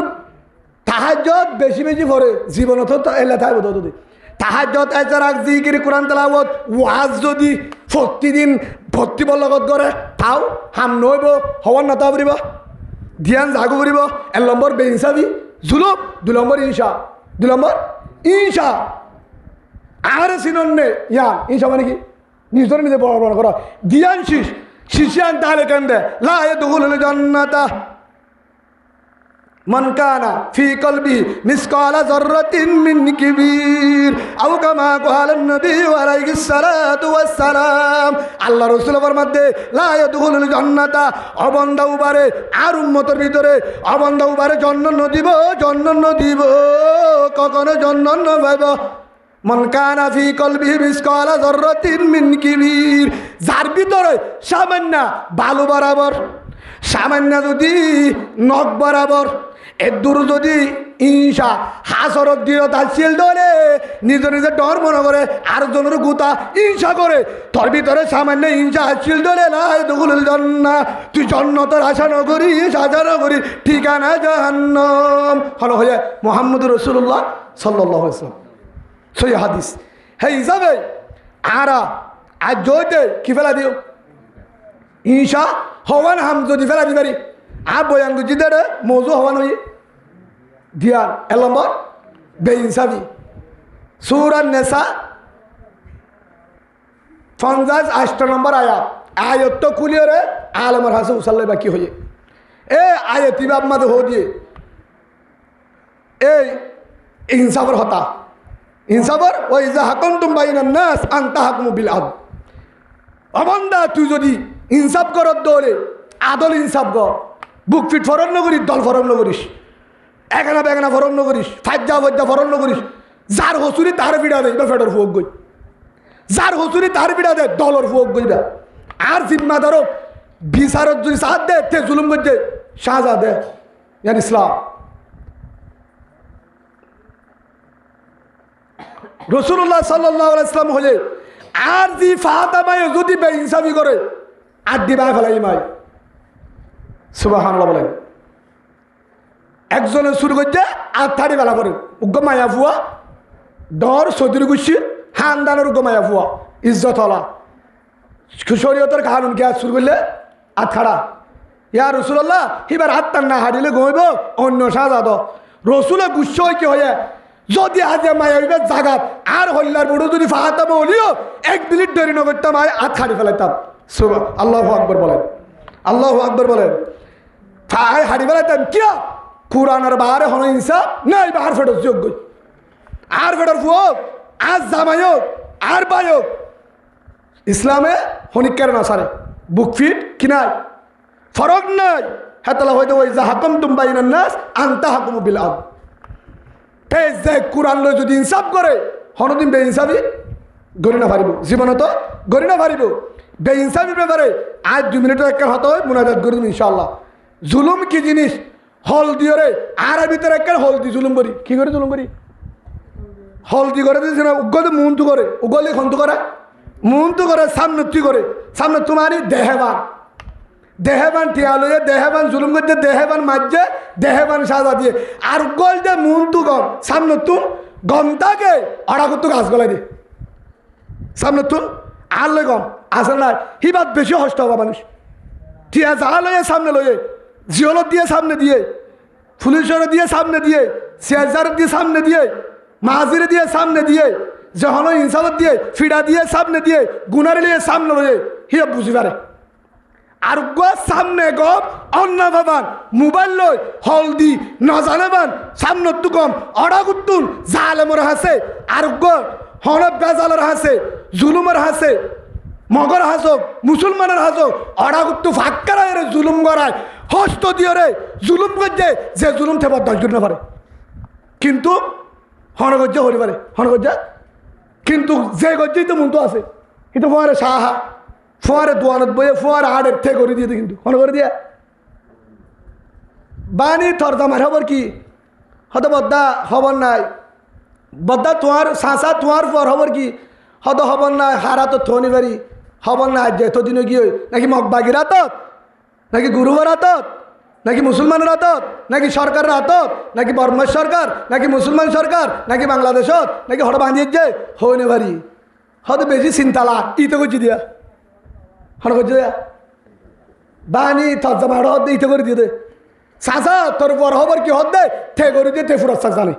তাহাজ্জুদ বেশি বেশি পড়ে জীবনত তো এলা থাকবে ততদিন তাহাজ্জুদ এছাড়া জিকির কোরআন তেলাওয়াত ওয়াজ যদি প্রতিদিন ভর্তিব লগত করে তাও হাম নইব হওয়ার না তা পড়িব ধ্যান জাগু পড়িব 1 নম্বর বেইনসাফি জুলুম 2 নম্বর ঈশা 2 নম্বর ঈশা আর সিনন্নে ইয়া ঈশা মানে কি নিজের নিজে বড় বড় করা ধ্যান শীষ শিশিয়ান তাহলে কেন্দ্রে লা ইয়াদখুলুল জান্নাতা মান কানা ফি কলবি মিসকালা যাররাতিন মিন কিবির আও কামা ক্বালান নবী আলাইহিস সালাতু ওয়াস সালাম আল্লাহ রাসূল ফরমাতে লা ইয়াদখুলুল জান্নাতা অবন্দা উবারে আর উম্মতের ভিতরে অবন্দা উবারে জন্নত দিব কখনো জন্নত পাইব মান কানা ফি কলবি মিসকালা যাররাতিন মিন কিবির যার ভিতরে সামান্য বালু বরাবর সামান্য যদি নখ বরাবর এদুর যদি ঈশা হাসরত দিও তাছিল দলে নিজে নিজে ডর মনে করে আর জনের গুতা ঈশা করে তোর ভিতরে সামান্য ঈশা আসছিল দলে লাই দুগুল জান্নাত তুই জান্নাতের আশা নগরী সাজা নগরী ঠিকানা জাহান্নাম হলো হয়ে মুহাম্মদুর রাসূলুল্লাহ সাল্লাল্লাহু আলাইহি ওয়াসাল্লাম সহি হাদিস হে হিসাবে আরা আজ জয়তে কি ফেলা দিও ঈশা হওয়ান হাম যদি ফেলা দিবারি আর বয়ান গুজিদের মৌজু হওয়ান হই ধ্যান 1 নম্বর বেইনসাফি সূরা নেসা 58 নম্বর আয়াত তো খুলিয়ে রে আলমর হাসে উসাল্লাই বাকি হয়ে এ আয়াতি বাপ মাদে হো দিয়ে এই ইনসাফর হতা ইনসাফর ওই যা হাকুমতুম বাইনান নাস আন তাহকুমু বিল আদল অবন্দা তুই যদি ইনসাফ করত দৌড়ে আদল ইনসাফ কর বুক ফিট ফরন নগরিস দল ফরন নগরিস একানা বেগানা ফরন নগরিস ফাজ্জা ফজ্জা ফরন নগরিস যার হসুরি তার বিড়া দেয় এবার ফেডর ফুক গই যার হসুরি তার বিড়া দেয় দলর ফুক গইবা আর জিম্মাদারও বিচারত যদি সাথ দে তে জুলুম করছে সাজা দে ইয়ান ইসলাম রাসূলুল্লাহ সাল্লাল্লাহু আলাইহি ওয়াসাল্লাম হলে আর জি ফাতেমায় যদি বেইনসাফি করে আর দিবাই ফেলাই মাই সুবহানাল্লাহ বলেন একজনের শুরু করছে আর থাড়ি বেলা করে উগ্র মায়া ফুয়া ডর সদুর গুছি হানদানের উগ্র মায়া ফুয়া ইজ্জত হলা শরীয়তের কানুন কে শুরু করলে আর থাড়া ইয়া রাসূলুল্লাহ এবার হাত টান না হারিলে ঘুমাইব অন্য সাজা দ রসুলে গুচ্ছ কি হয়ে যদি আজে মায়া হইবে জাগাত আর হল্লার বুড়ো যদি ফাতেমা হলিও 1 মিনিট দেরি না করতাম হাত হারি ফেলাইতাম আল্লাহু আকবার বলেন আল্লাহু আকবার বলেন হারি ফেলাইতাম কিয়া কোরআনের বাহারে হন ইনসাফ নাই বাহার ফেডর যোগ্য আর ফেডর ফুয়ক আর জামায়ক আর বায়ক ইসলামে হনিকের না সারে বুক ফিট কি নাই ফরক নাই হেতলা হয়তো ওই যা হাকুম তুম বাইনান নাস আনতা হাকুমু বিল আদল এই যে কোরআন লয় যদি ইনসাফ করে হনদিন বেইনসাফি গরি না পারিব জীবনে তো গরি না পারিব বেইনসাফির ব্যাপারে আজ 2 মিনিটের একটা হতে হয় মুনাজাত করি ইনশাআল্লাহ জুলুম কি জিনিস হল দিও রে আর ভিতরে একটা হল দি জুলুম করি কি করে জুলুম করি হলদি করে দিয়েছে না উগলে মুন্তু করে উগলে খন্তু করে মুন্তু করে সামনে তুই করে সামনে তোমারই দেহেবান টিয়া লইয়ে দেহেবান জুলুম করছে দেহেবান মাঝে দেহেবান সাজা দিয়ে আর উগল যে মুন্তু গম সামনে তুম গমটাকে অড়া করতু গাছ গলাই দিয়ে সামনে তুম আর লই গম আসলে না হিবাত বেশি হষ্ট হবা মানুষ টিয়া যা লইয়ে সামনে লইয়ে জিওলত দিয়ে সামনে দিয়ে পুলিশের দিয়ে সামনে দিয়ে সিয়াজার দিয়ে সামনে দিয়ে মাহাজিরে দিয়ে সামনে দিয়ে যখন ইনসালত দিয়ে ফিডা দিয়ে সামনে দিয়ে গুনারে নিয়ে সামনে লয়ে হিয়া বুঝি পারে আর সামনে গপ অন্য বাবান মোবাইল লই হলদি নজানাবান সামনে তু কম অড়াগুত্তুন জালেমর হাসে আর হনব বেজালের হাসে জুলুমের হাসে মগর হাসক মুসলমানের হাসক অড়াগুত্তু ফাক্কারা রে জুলুম করায় হস্ত দিয়ে রে জুলুম করছে যে জুলুম থেকে 10 জন না পারে কিন্তু হনগজ্জ হতে পারে হনগজ্জ কিন্তু যে গজ্জেই তো মন তো আছে কিন্তু ফোয়ারে সাহা ফোয়ারে দোয়ানত বইয়ে ফোয়ারে আড়ের থেকে করে দিয়ে কিন্তু হন করে দিয়া বানি থরদা মার খবর কি হত বদ্দা খবর নাই বদ্দা তোমার সাঁসা তোমার পর খবর কি হত খবর নাই হারা তো থনি বাড়ি খবর নাই যে এতদিনও গিয়ে নাকি মগবাগির হাতত নাকি গুরুবার হাতত নাকি মুসলমানের হাতত নাকি সরকারের হাতত নাকি বর্মার সরকার নাকি মুসলমান সরকার নাকি বাংলাদেশত নাকি হঠাৎ বাঁধিয়ে যে হইনে বাড়ি হয়তো বেশি চিন্তালা ইতে করছি দিয়া হঠাৎ করছি দিয়া বানি থরজা মাড় হদ ইতে করে দিয়ে দে সাসা তোর বড় হবার কি হদ দে থে করে দিয়ে তে ফুরাত সাক জানে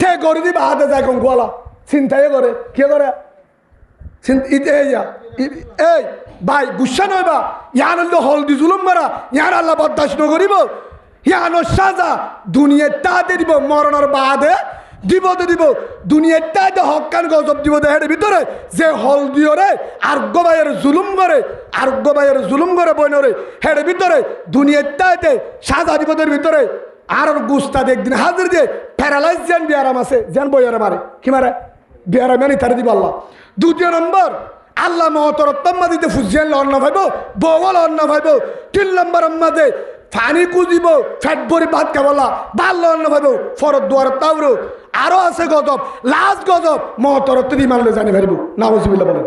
থে করে দিয়ে বাহাতে যায় কঙ্কুয়ালা চিন্তাই করে কে করে ইতে এই ভাই গুসা নয় বা ইয়ান হলদি জুলুম করা ইয়ার আল্লাহ বরদাস্ত নকরিব ইয়ান সাজা দুনিয়ার তাতে দিব মরণের বাদে দিব তো দিব দুনিয়ার তাতে হকান গজব দিব হের ভিতরে যে হলদি রে আর্গ ভাইয়ের জুলুম করে আর্গ ভাইয়ের জুলুম করে বইনরে হের ভিতরে দুনিয়ার তাতে সাজা দিবদের ভিতরে আর গুস্তা একদিন হাজির দিয়ে প্যারালাইজ যেন বিয়ারাম আছে যেন বইয়ারে মারে কি মারে বিয়ারাম আনি তারে দিব আল্লাহ দ্বিতীয় নম্বর আল্লাহ মহতরত্তম্মা দিতে ফুজিয়ান অন্ন ভাইব বগল অন্ন ভাইব 3 নম্বর আম্মাদে ফানি কুজিব ফ্যাট ভরি ভাত খাবলা ভাল অন্ন ভাইব ফরত দুয়ার তাওরো আরো আছে গজব লাস্ট গজব মহতরত্ব দি মানলে জানি ভাইব নাউজুবিল্লাহ বলেন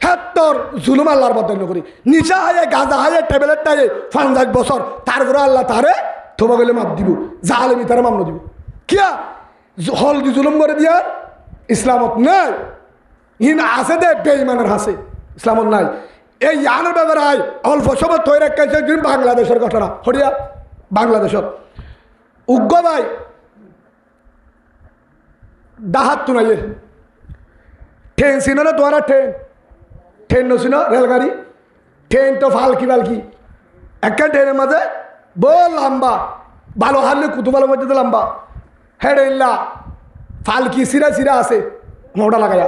হেত্তর জুলুম আল্লাহর বদল করি নিশা হায়ে গাঁজা হায়ে ট্যাবলেট টায়ে 5 বছর তারপরে আল্লাহ তারে থোবা গেলে মাপ দিব জালেমি তারে মামলা দিব কিয়া হলদি জুলুম করে দিয়া ইসলামত নাই ইন আছে দে বেঈমানের হাসে ইসলামত নাই এই ইয়ানের ব্যাপারে আয় অল্প সময় তৈরি রেখেছে বাংলাদেশের ঘটনা হরিয়া বাংলাদেশের উগ্র ভাই ডাহাত তো নাই ট্রেন ছিল না তোমারা ট্রেন নছিল রেলগাড়ি ট্রেন তো ফালকি ফালকি একটা ট্রেনের মাঝে বল লম্বা ভালো হারলে কুতুবালের মধ্যে তো লম্বা হেড ইল্লা ফালকি সিরা সিরা আছে মোটা লাগায়া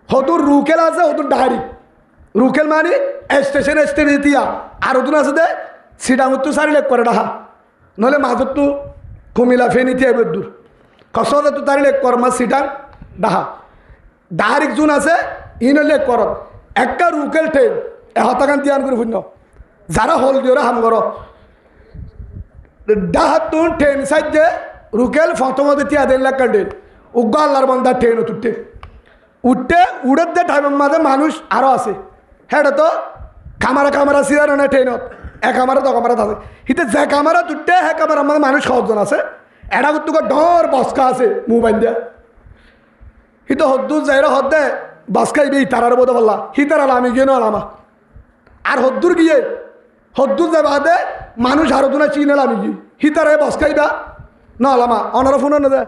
হতুর রুকেল আছে হতুর ডাহারি রুকেল মানে স্টেশন দিয়া আর ওদিন আছে দে সিডামতো 4 লাখ করে ডাহা নহলে মাজত তো কুমিলা ফেনিতে এবার দূর কসতে তো 4 লাখ কর মা সিডাম ডাহা ডাহারিক জুন আছে ইন লেখ কর একটা রুকেল ট্রেন হতাকান তিয়ান করে শূন্য যারা হল দিওরা হাম কর ডাহাতুন ট্রেন সাইড যে রুকেল ফতমতে তিয়া 1.5 লাখ ট্রেন উগ্র আল্লাহর বান্দা ট্রেন উঠতে উড়ের যে টাইমের মাঝে মানুষ আরও আছে হ্যাঁ তো কামারা সিরার না ট্রেনত কামারা তো কামারা থাকে হিতে যে কামারা উঠতে হ্যাঁ কামার আমাদের মানুষ 100 আছে এটা করতে ডর বসকা আছে মোবাইল দিয়া হিতে হদ্দুর যাইরা হদ দে বসকাইবে তারার বোধ বললা হিতার আলা আমি গিয়ে নামা আর হদ্দুর গিয়ে হদ্দুর যে বাদে মানুষ আরো দুনা চিনাল আমি গিয়ে হিতারে বসকাইবা না আলামা অনারা ফোন না দেয়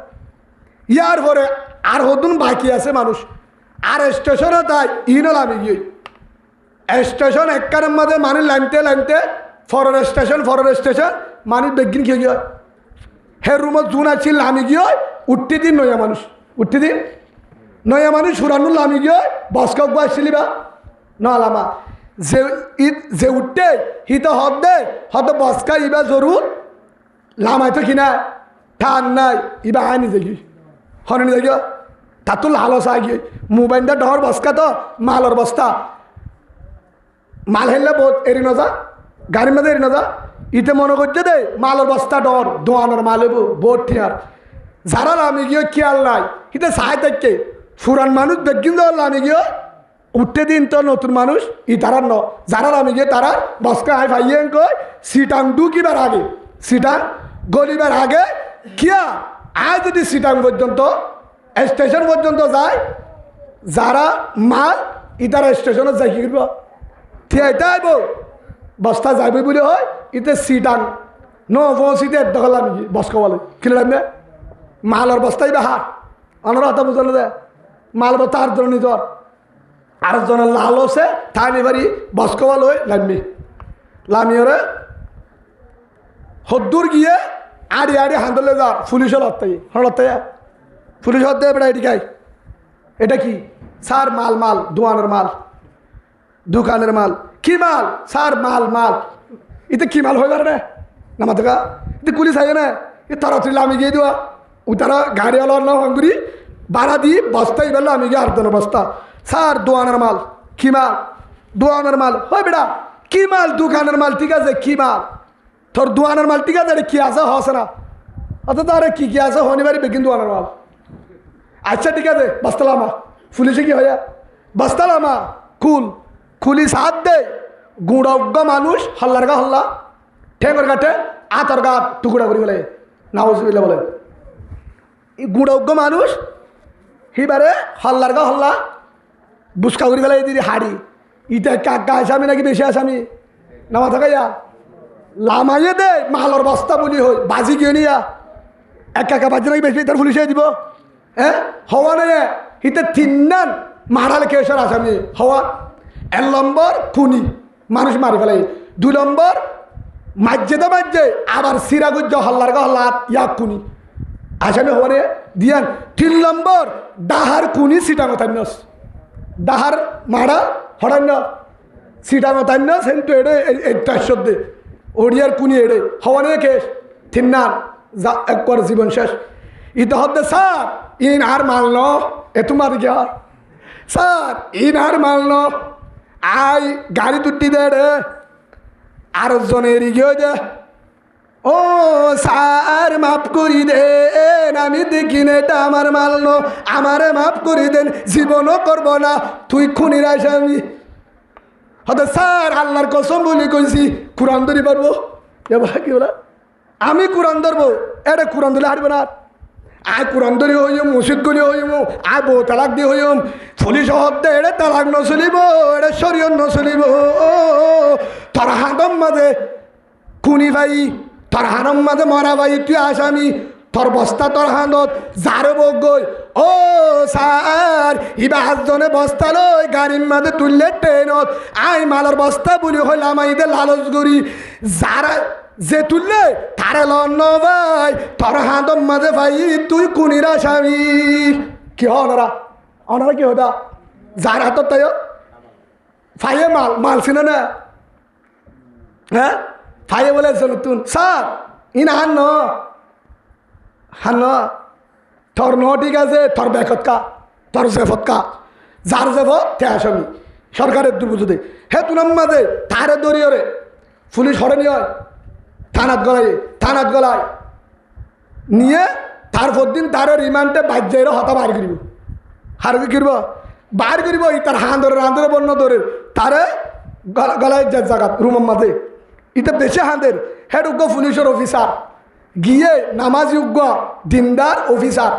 ইয়ার পরে আর হদুন বাকি আছে মানুষ আর স্টেশনে তাই ইনল আমি গিয়ে স্টেশন একখানের মধ্যে মানুষ লাইনতে ফরের স্টেশন মানুষ বেগিন খেয়ে গিয়ে হে রুমত জুন আছিল আমি গিয়ে উঠতে দিন নয়া মানুষ সুরানুল আমি গিয়ে বসকক আসছিলি বা নালামা যে উঠতে হি তো হদ দে হয়তো বসকা ইবা জরুর লামাই তো কিনা ঠান নাই ইবা আনি দেখি হরনি দেখি তাতো লালস আগে মোবাইলটা ডর বসকা তো মালর বস্তা মাল হেললে বহুত এরি নজা গাড়ির মধ্যে এরি নজা ইতে মনে করছে দে মালর বস্তা ডর দোয়ানোর মাল হবো বহুত ঠিয়ার যারা আমি গিয়ে খেয়াল নাই ইতে সাহায দেখে ফুরান মানুষ দেখিন যাওয়ার আমি গিয়ে উঠতে দিন তো নতুন মানুষ ই তারার ন যারা আমি গিয়ে তারা বসকা আয় ভাইয়ে কই সিটাং ঢুকিবার আগে সিটাং গলিবার আগে কিয়া আয় যদি সিটাং পর্যন্ত স্টেশন পর্যন্ত যায় যারা মাল ইতারা স্টেশনে যাই কি করব থিয়াইতে আইব বস্তা যাইবে বলে হয় ইতে সিটাং পৌঁছিতে দখল আমি বসকা বলে কিনলাম মালর বস্তাই বা হাট অনারা হাতে বুঝানো দেয় মাল বস্তা আর ধরে নিজর আরেকজনের লাল হচ্ছে তাই নিবারি বসকবা লই লামিওরে হদ্দুর গিয়ে আড়ি আড়ি হান্দলে যার পুলিশের হত্যাই পুলিশ হত্যা বেড়া এটি খাই এটা কি স্যার মাল দোকানের মাল কি মাল স্যার মাল ইতে কি মাল হয়ে পারে না মাথা ইতে পুলিশ আগে না এ তাড়াতাড়ি আমি গিয়ে দেওয়া ও তারা গাড়িওয়ালার না হঙ্গুরি ভাড়া দিয়ে বস্তাই বেলা আমি গিয়ে 8 বস্তা স্যার দোকানের মাল কি মাল দোকানের মাল হয় বেড়া কি মাল দোকানের মাল ঠিক আছে কি মাল তোর দোকানের মাল ঠিক আছে কি আছে হসে না অত তারে কি আছে হনি বাড়ি বেকিন দোকানের মাল আচ্ছা ঠিক আছে বস্তালামা পুলিশে কি হয় বস্তালামা খুলি সাথ দে গুড়জ্ঞ মানুষ হল্লার গা হল্লা ঠেঙ্গর কাটে আতর গা টুকুরা করি বলে নাউজুবিল্লাহ বলে এই গুড়জ্ঞ মানুষ হিবারে হল্লার গা হল্লা বুসকা করি গেলে দিদি হাড়ি ইটা কাকা আসামি নাকি বেশি আসামি নামা থাকাইয়া লামাইয়ে দে মালর বস্তা বলি হই বাজি গিয়ে নিয়া একা বাজি নাকি বেশি তার পুলিশে দিব হ্যাঁ হওয়া নেই হিতে 3 নান মারাল কেসের আসামি হওয়া 1 নম্বর খুনি মানুষ মারি ফেলে 2 নম্বর মাজ্জে আবার সিরাগুজ্জ হল্লার গা হল্লা ইয়া খুনি আসামি হওয়া নেই দিয়ান 3 নম্বর ডাহার খুনি সিটামতান্যস ডাহার মারা হরান্য সিটামতান্য সেন্টু এড়ে দে ওড়িয়ার কুনি এড়ে হওয়া নেই কেস 3 নান যা একবার জীবন শেষ ইতে হতে স্যার ইন আর মানল এ তোমার গিয়া স্যার ইন আর মানল আই গাড়ি তুটি দে রে আর জনের গিয়ে দে ও স্যার মাফ করি দেন আমি দেখি না এটা আমার মানল আমারে মাফ করি দেন জীবনও করব না তুই খুনির আসামি হতে স্যার আল্লাহর কসম বলি কইছি কোরআন ধরি পারবো এবার কি বলা আমি কোরআন ধরবো এটা কোরআন ধরলে হারবে না আয় কোরআন ধরি হইম মসজিদ গলি হইম আয় বউ তালাক দিয়ে হইম পুলিশ হতে এটা তালাক নচলিব এটা শরীয়ত নচলিব তোর হাতম মাঝে খুনি ভাই তোর হানম মাঝে মরা ভাই তুই আসামি তোর বস্তা তোর হাতত যারে বক গই ও স্যার ইবা 8 জনে বস্তা লই গাড়ির মাঝে তুললে ট্রেনত আই মালার বস্তা বলি হইলাম আইদের লালচ করি যারা যে তুললে তারে লন ভাই তোর হাতম মাঝে ভাই তুই কুনির আসামি কি অনারা কি হতা যার হাতত তাই ফাইয়ে মাল ছিল না হ্যাঁ ফাইয়ে বলে তুন স্যার ইন হান তোর ঠিক আছে তোর বেকতকা তোর জেফতকা যার জেফ তে আসামি সরকারের দুর্বুঝে হে তুনাম মাঝে তারে দরিয়রে পুলিশ হরেনি হয় থানাত গলায় নিয়ে তারপর দিন তার রিমান্ডে বাজ্যের হতা বার করিব আর কি করব বার করিব তার হাঁদরে বন্য ধরে তারে গলায় যে জায়গা রুমের মাঝে ইটা বেশি হাঁদের হেড উগ্র পুলিশের অফিসার গিয়ে নামাজি উগ্র দিনদার অফিসার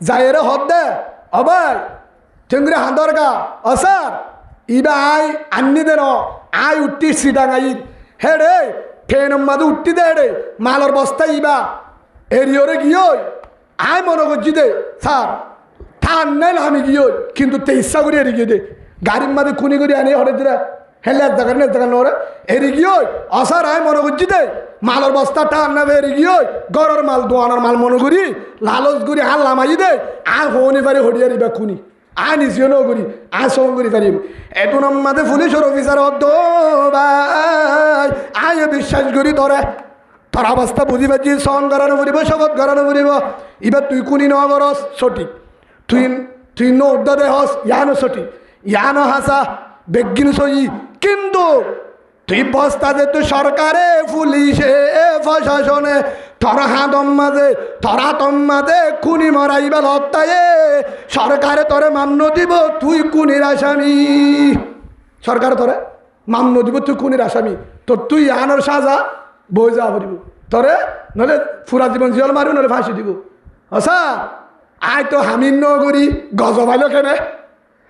যাইরে হদ দে অবাই চেঙ্গুরি হাঁদর গা অসার ইবা আই আন্নি দেন আই উঠতি সিডাঙ্গাই হে রে ফেনের মাঝে উঠতি দে রে মালর বস্তা ইবা এরিয়রে গিয়ে আই মনে করছি দে স্যার থান নাই আমি গিয়ে কিন্তু তে ইচ্ছা করে এড়ি গিয়ে দে গাড়ির মাঝে খুনি করে আনি হরে দিলে হেলে দেখা নরে এড়ি গিয়ে অসার আই মনে করছি দে মালর বস্তা টান না এড়ি গিয়ে গড়ের মাল দোয়ানোর মাল মনে করি লালচ করি আর লামাই দে আই হনি পারি হরিয়ারিবা খুনি আই নিজেও নগরি আই সং করি পারিম এটু নাম্মাদে পুলিশের অফিসার ভাই আই বিশ্বাস করি তোর অবস্থা বুঝি পাচ্ছি সন করানো পড়িব শপথ করানো পড়িব এবার তুই কুনি ন করস সঠিক তুই ন উদ্দা দে হস ইয়ানো সঠিক ইয়ানো হাসা বেগিন সই কিন্তু তুই বস্তা যে তুই সরকারে পুলিশে প্রশাসনে তোরা হাতম মাঝে খুনি মরাইবা হত্যায় সরকারে তোরে মান্য দিব তুই খুনির আসামি সরকারে তোরে মান্য দিব তুই খুনির আসামি তোর তুই আনোর সাজা বই যা পড়িব তোরে নলে ফুরা জীবন জিয়ল মারিব নলে ফাঁসি দিব হসা আয় তো হামিন ন করি গজবাইল কেনে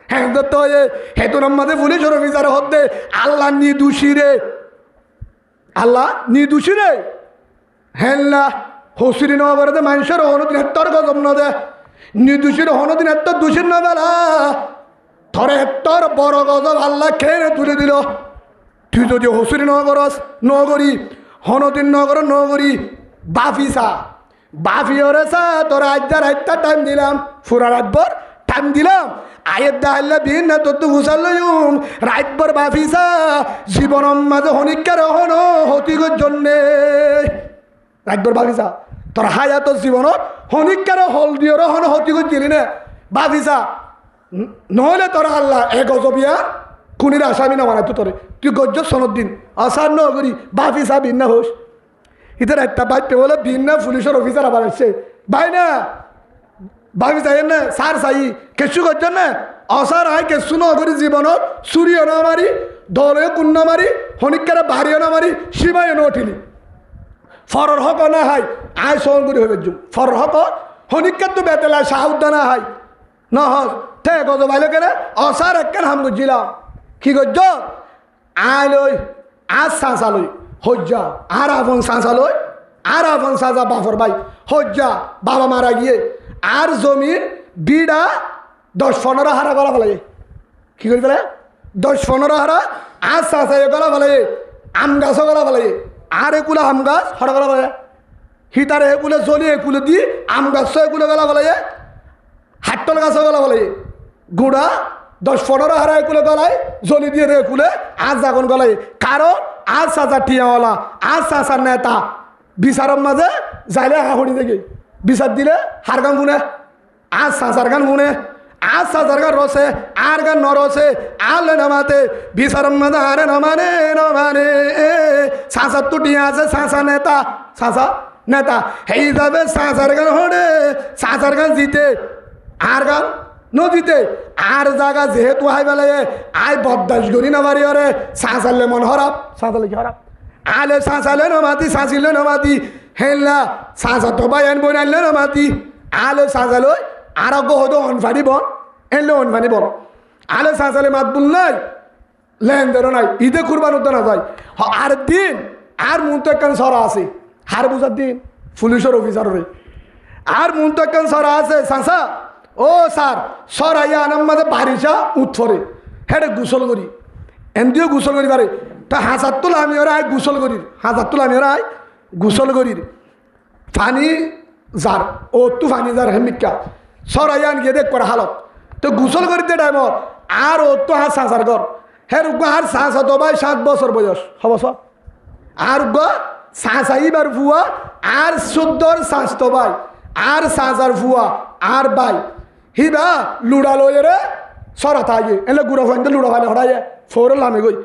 হ্যাঁ তো হেতু নাম্মাদে পুলিশের অফিসার হতে আল্লাহ নিদুষী রে হ্যাঁ হসুরি নবরদে মানুষের হনদিন হেত্তর গজম ন দে নিদুষীর হনদিন হেত্তর দোষীর ন বেলা ধরে তোর বড় গজব আল্লাহ খেয়ে তুলে দিল। তুই যদি হসুরি নগরস নগরী হনদিন নগর নগরী বাফিসা বাফিওরে সা তোর আজ্জার আত্মা টাইম দিলাম ফুরা রাতভর টাইম দিলাম আয়ের দাহল্লা বিন না তোর তো ঘুষাল্লুম রাতভর বাফিসা জীবনের মাঝে হনিকার হন হতিগর জন্যে রাতভর বাফিসা তোর হায়াত জীবনত হনিকার হল দিয়র হন হতিগর জিলি না বাফিসা নহলে তোর আল্লাহ এক গজবিয়া খুনির আসামি না বানাতো তোরে তুই গজ্জ সনদ দিন আসার নগরী বাফিসা ভিন্ন হোস ইতার একটা বাচ্চা বলে ভিন্ন পুলিশের অফিসার আবার আসছে ভাই না ভাবি চাই না সার চাই কেঁচু করছেন না অসার আয় কেঁচু নগরী জীবনত চুরিও না মারি দলে কুন্না মারি হনিকারে বাড়িও না মারি সীমায় নঠিলি ফরর হক না হাই আয় সহন করি হবে জুম ফরর হক হনিকার তো বেতেলায় সাহুদ্দা না হাই না হস ঠে গজ ভাইলো কেন অসার একখান হাম করছিলাম কি করছ আয় লই আজ সাঁচা লই হজ্জা আর আপন সাঁচা লই আর আপন সাঁচা বাফর ভাই হজ্জা বাবা মারা গিয়ে আর জমির বিড়া 10-15 হারা গলা ফেলে কি করি ফেলে 10-15 হারা আর সাঁচা গলা ফেলে আম গাছও গলা ফেলে আর এগুলো আম গাছ হরা গলা ফেলে হিতারে এগুলো জ্বলি এগুলো দিয়ে আম গাছ এগুলো গলা ফেলে হাট্টল গাছও গলা ফেলে গুড়া 10-15 হারা এগুলো গলায় জ্বলি দিয়ে রে এগুলো আজ জাগন গলায় কারণ আজ সাঁচা টিয়াওয়ালা আজ সাঁচার নেতা বিচারের মাঝে যাইলে হাঁড়ি দেখে বিচার দিলে হার গান শুনে আজ সাঁচার গান শুনে আজ সাঁচার গান রসে আর গান নরসে আলে নামাতে বিচারের মাঝে আরে নমানে নমানে সাঁচার তো টিয়া আছে সাঁচা নেতা সাঁচা নেতা এই যাবে সাঁচার গান হড়ে সাঁচার গান জিতে আর গান নদীতে আর জায়গা যেহেতু হাই বেলায় আয় বদাস করি না বাড়ি ওরে সাঁচালে মন হরাপ সাঁচালে কি হরাপ আলে সাঁচালে নমাতি সাঁচিলে নমাতি হেললা সাঁচা তো বাই আনবো আনলে নমাতি আলে সাঁচালো আর হতো অনফানি বন এনলে অনফানি বন আলে সাঁচালে মাত বুল নাই লেনদেনও নাই ঈদে কুরবান উঠতে না যায় আর দিন আর মন তো একখান সরা আছে হার বুঝার দিন পুলিশের অফিসারে আর মন তো একখান সরা আছে সাঁচা ও স্যার সর আইয়া আনাম মাঝে বারিশা উঠরে হেঁটে গোসল করি এমদিও গোসল করি পারে তা হাঁচার তোলা আমি ওরা আয় গোসল করি হাঁচার তোলা আমি ওরা আয় গোসল করির ফানি যার ও তু ফানি যার হেমিকা সর আইয়া আন গিয়ে দেখ করে হালত তো গোসল করিতে টাইমত আর ও তো হাঁস সাঁচার ঘর হে রুগা আর সাঁচ হতো ভাই 7 বছর বয়স হবস আর গা সাঁচাইবার ফুয়া আর 14 সাঁচ তো ভাই আর সাঁচার ফুয়া আর ভাই হিবা লুড়া লই রে সরা থাকে এলে গুড়া ফাইতে লুড়া ফাইলে হরাইয়ে ফোরের লামে গই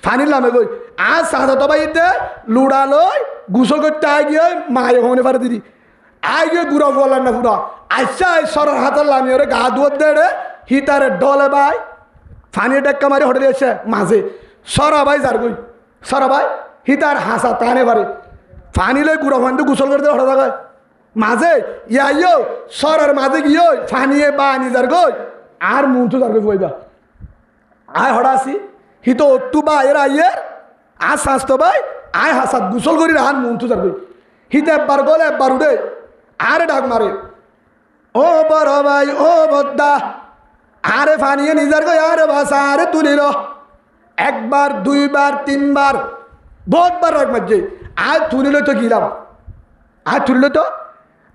ফানির লামে গই আর সাঁচা তো ভাই এতে লুড়া লই গোসল করতে আই গিয়ে মায়ে হনে পারে দিদি আই গিয়ে গুড়া ফুয়ালার না পুরা আচ্ছা সরার হাতের লামি ওরে গা ধুয়ার দে রে হিতারে ডলে ভাই ফানি টেক্কা মারি হটে এসে মাঝে সরা ভাই যার গই সরা ভাই হিতার হাসা টানে পারে ফানি লই গুড়া ফানিতে গোসল করতে হঠাৎ থাকে মাঝে ইয়ো সরার মাঝে গিয়ে ফানিয়ে বা নিজার গই আর মুন্টু যার গই বইবা আয় হঠাৎ হি তো অট্টু বা এর আইয়ের আর স্বাস্থ্য ভাই আয় হাসাত গোসল করি আর মুন্টু যার গই হিতে একবার গলে একবার উঠে আর ডাক মারে ও বড় ভাই ও বদ্দা আরে ফানিয়ে নিজার গই আরে ভাষা আরে তুলিল একবার 2 বার 3 বার বহুতবার রাখ মারছে আয় তুলিল তো গিলাম আয় তুলিল তো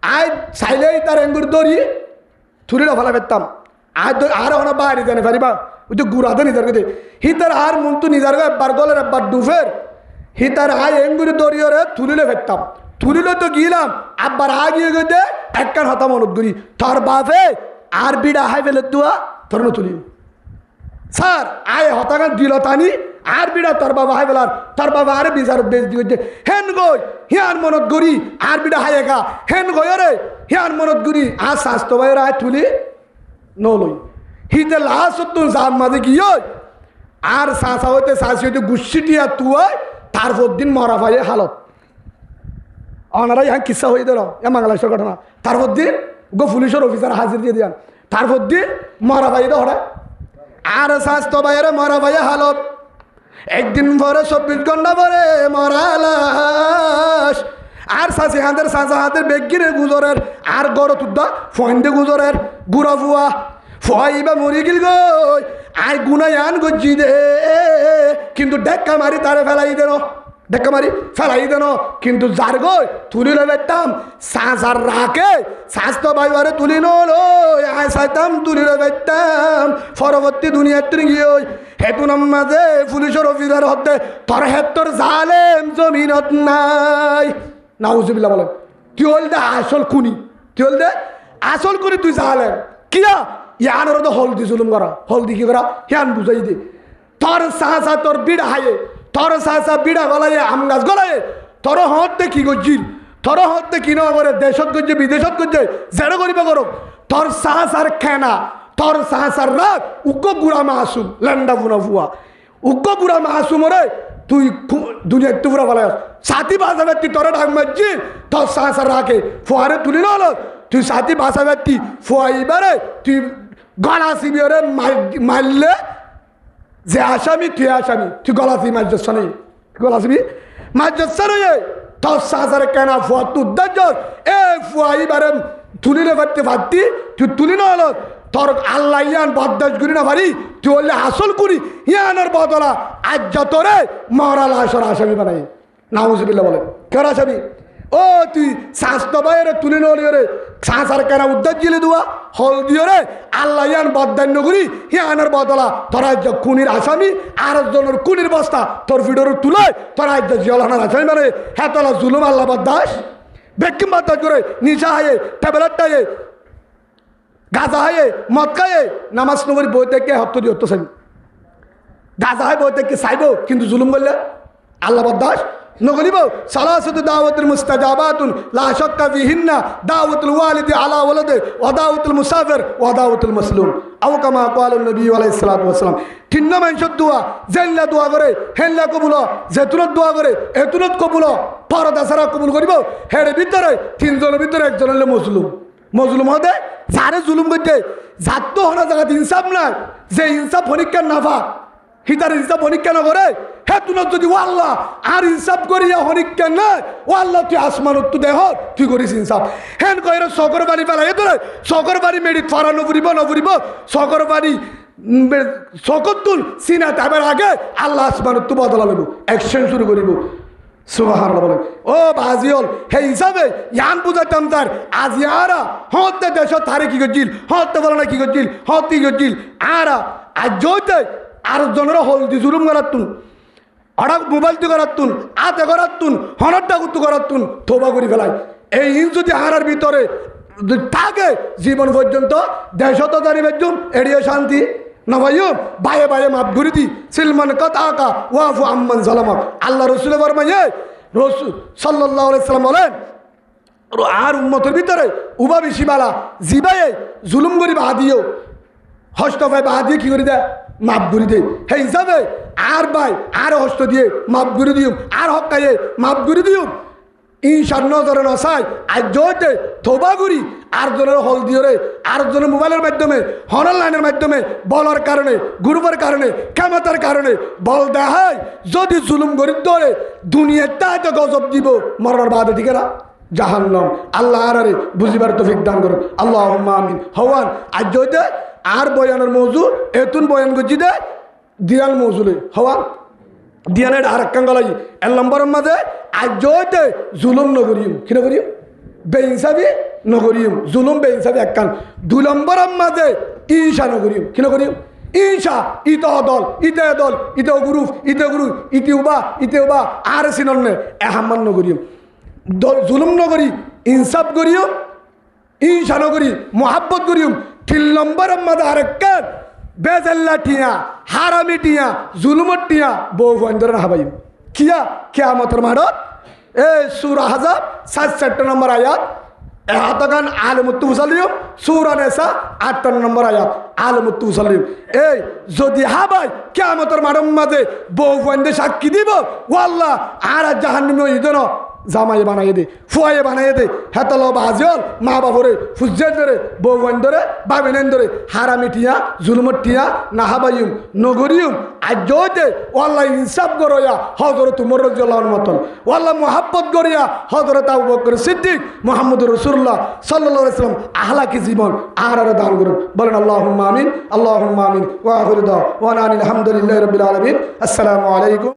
আয় চাইলেই তার এঙ্গুর দড়ি থুরিল ফেলা পেতাম আর ওনা বাইরে জানে পারিবা ওই তো গুড়াতে নিজার গেতে হিতার আর মন্তু নিজার গে একবার গলের একবার ডুফের হিতার আয় এঙ্গুরি দড়িওরে তুলিলে ফেরতাম তুলিলে তো গিলাম আবার আগিয়ে গেতে একখান হতাম অনুপ করি তোর বাপে আর বিড়া হাই ফেলে তুয়া তোর তুলি স্যার আয় হতাগান দিল টানি আর বিড়া তোর বাবা হাই বেলার তোর বাবা আরে বিচার বেশ দিয়ে হেন গই হিয়ার মনত গড়ি আর বিড়া হাই একা হেন গই রে হিয়ার মনত গড়ি আর স্বাস্থ্য ভাইয়ের আয় তুলি নলই হিতে লাশ তুই যার মাঝে গিয়ে আর চাষা হইতে চাষি হইতে গুচ্ছিটিয়া তুই তারপর দিন মরা ভাই হালত ওনারা ইহা কিসা হয়ে দিল এ বাংলাদেশের ঘটনা তারপর দিন গো পুলিশের অফিসার হাজির দিয়ে দিয়ান তারপর দিন মরা ভাই হঠাৎ আর স্বাস্থ্য ভাইয়ের মরা ভাই হালত একদিন পরে 24 ঘন্টা পরে মরা লাশ আর চাষি হাতের চাষা হাতের বেগিরে গুজরের আর গড় তুদ্দা ফয়েন্দে গুজরের গুড়া ফুয়া ফুয়াইবা মরি গিল গো আই গুনায়ান গজ্জি দে কিন্তু ডেক্কা মারি তারে ফেলাই দেন দেখা মারি ফেলাই দেন কিন্তু যার গই তুলি লইতাম শ্বাস আর রাখে স্বাস্থ্য বাইবারে তুলি নলো আইসাইতাম তুলি লইতাম পরবর্তী দুনিয়ার তুই গিয়ে হেতু নামাজে পুলিশের অফিসার হতে তোর হেতর জালেম জমিনত নাই নাউজুবিল্লাহ বলেন তুই হল দে আসল খুনি তুই হল দে আসল খুনি তুই জালেম কিয়া ইয়ানোর তো হলদি জুলুম করা হলদি কি করা হিয়ান বুঝাই দে তোর সাহসা তোর বিড়া হায়ে তোর সাহসা বিড়া গলায় আম গাছ গলায় তোর হতে কি করছিস তোর হতে কি না করে দেশত করছে বিদেশত করছে জেড়ে করিবা করো তোর সাহসার খেনা তোর সাহসার রাত উগ্র গুড়া মাসুম লেন্ডা বুনা ফুয়া উগ্র গুড়া মাসুম রে তুই দুনিয়া একটু পুরা বলে সাথী ভাষা ব্যক্তি তোর ডাক মারছি তোর সাহসার রাখে ফুয়ারে তুলি না হলো তুই সাথী ভাষা ব্যক্তি ফুয়াইবারে তুই গলা শিবিরে মারলে যে আসামি তুই আসামি তুই গলাসি মার্জস্ব নেই গলাসিবি মার্জস্ব নেই তোর সাহায্যের কেনা ফুয়া তুই উদ্দার এ ফুয়াইবারে তুলিলে পারতে পারতি তুই তুলি না হলো তোর আল্লাহ ইয়ান বদাস করি না পারি তুই বললে আসল করি ইয়ানের বদলা আজ যতরে মরাল আসর আসামি বানাই নাউজুবিল্লাহ বলে কেন আসামি ও তুই স্বাস্থ্য বাইরে তুলে নলি রে সাঁসার কেনা উদ্ধার গিলে দেওয়া হল দিয়ে রে আল্লাহ ইয়ান বদান্য করি ইয়ানের বদলা তোরা খুনির আসামি আর জনের খুনির বস্তা তোর ভিডিওর তুলে তোরা জলহানার আসামি মানে হ্যাঁ তোলা জুলুম আল্লাহ বদাস বেকিম বদাস করে নিশা হায়ে ট্যাবলেট টাইয়ে গাজা হায়ে মদ খায়ে নামাজ নগরী বই থেকে হত্য দিয়ে হত্য চাইব গাজা হায় বই থেকে চাইব কিন্তু জুলুম করলে আল্লাহ বদাস নগলিব সালাসাতু দাওয়াতুল মুস্তাজাবাতুন লা শাক্কা ফিহিন্না দাওয়াতুল ওয়ালিদি আলা ওয়ালাদি ওয়া দাওয়াতুল মুসাফির ওয়া দাওয়াতুল মাসলুম আও কামা ক্বালা নবী আলাইহিস সালাতু ওয়াস সালাম তিন মানুষের দোয়া জেল্লা দোয়া করে হেল্লা কবুল যেতুনত দোয়া করে এতুনত কবুল পরদা সারা কবুল করিব হের ভিতরে তিনজনের ভিতরে একজন হলে মজলুম মজলুম হতে যারে জুলুম করতে যার তো হনা জায়গা ইনসাফ নাই যে ইনসাফ হনিকা নাফা হিতার ইনসাফ হনিকা না করে হে তুই যদি ও আল্লাহ আর ইনসাফ করিয়া হনিকা নাই ও আল্লাহ তুই আসমান তুই দেহ তুই করিস ইনসাফ হেন কইরে সকর বাড়ি পেলা এ তোরে সকর বাড়ি মেডিট ফারা নফুরিব নফুরিব সকর বাড়ি সকর তুল সিনা তারপর আগে আল্লাহ আসমান তুই বদলা নেব অ্যাকশন শুরু করিব সুবহানাল্লাহ বলেন ও বাজিওল হে হিসাবে ইয়ান বুঝাতাম তার আজ ইয়ারা হতে দেশ তারে কি করছিল হতে বলে না কি করছিল হতে কি করছিল আরা আজ জয়তে আর জনেরা হলদি জুলুম করাতুন হঠাৎ মোবাইল তুই করাতুন আতে করাতুন হনরটা তুই করাতুন থোবা করি ফেলাই এই ইন যদি হারার ভিতরে থাকে জীবন পর্যন্ত দেশত জানিবের জন্য এড়িয়ে শান্তি না ভাইও বায়ে বায়ে মাপ ঘুরি দি সিলমান কাতাকা ওয়াফু আম্মান সালামা আল্লাহ রসুল ফরমাইয়ে রসুল সাল্লাল্লাহু আলাইহি সাল্লাম বলেন আর উম্মতের ভিতরে উবা বেশি বালা জিবায়ে জুলুম করি বাদিও হস্ত ভাই বাদিয়ে কি করে দেয় মাপ ঘুরি দে হে হিসাবে আর ভাই আর হস্ত দিয়ে মাপ ঘুরি দিও আর হকাইয়ে মাপ ঘুরি দিও ইনশার নজরে নসাই আর জয়তে থোবা করি আর জনের হল দিয়ে রে আর জনের মোবাইলের মাধ্যমে হনর লাইনের মাধ্যমে বলার কারণে গ্রুপের কারণে ক্ষমতার কারণে বল দেখায় যদি জুলুম করি ধরে দুনিয়াটা তো গজব দিব মরার বাদে ঠিক না জাহান্নাম আল্লাহ আরে বুঝিবার তৌফিক দান করুন আল্লাহুম্মা আমিন হওয়ান আর জয়তে আর বয়ানের মৌজু এতুন বয়ান গজি দে দিয়াল মৌজুলে হওয়ান দিয়ানের আর এক কাঙ্গলাই এক নম্বরের মাঝে আজ জয়তে জুলুম নগরিম কি নগরিম বেইনসাবি নগরিম জুলুম বেইনসাবি এক কান দুই নম্বরের মাঝে ঈশা নগরিম কি নগরিম ঈশা ইত দল ইতে দল ইতে গ্রুপ ইতে গ্রুপ ইতে উবা আর সিনন্নে এহাম্মান নগরিম জুলুম নগরি ইনসাফ করিও ঈশা নগরি মোহাব্বত করিম তিন নম্বরের মাঝে আর এক কান বেজাল্লা টিয়া হারামি টিয়া জুলুমত টিয়া বউ বন্ধর হাবাইম কিয়া কিয়ামতের মাঠত এ সূরা আহজাব 67 নম্বর আয়াত এহাতগান আলিমুত মুসাল্লিম সূরা নিসা 58 নম্বর আয়াত আলিমুত মুসাল্লিম এই যদি হাবাই কিয়ামতের মাঠের মাঝে বউ বন্ধে সাক্ষী দিব ওয়াল্লাহ আর জাহান্নামে ইদন জামাই বানাই দে ফুয়াইয়ে বানাই দে হেতল বাজল মা বাবরে ফুজ্জের ধরে বৌবান ধরে বাবিনেন ধরে হারামি টিয়া জুলুমত টিয়া নাহাবাইম নগরিয়ম আজতে ওয়াল্লাহ ইনসাফ গরয়া হযরত উমর রাদিয়াল্লাহু আনহু মতন ওয়াল্লাহ মুহাব্বত গরিয়া হযরত আবু বকর সিদ্দিক মুহাম্মদুর রাসূলুল্লাহ সাল্লাল্লাহু আলাইহি ওয়াসাল্লাম আহলাকি জীবন আর দান করুন বলেন আল্লাহুম্মা আমিন আল্লাহুম্মা আমিন ওয়া আখিরু দাওয়ানা আলহামদুলিল্লাহি রাব্বিল আলামিন আসসালামু আলাইকুম।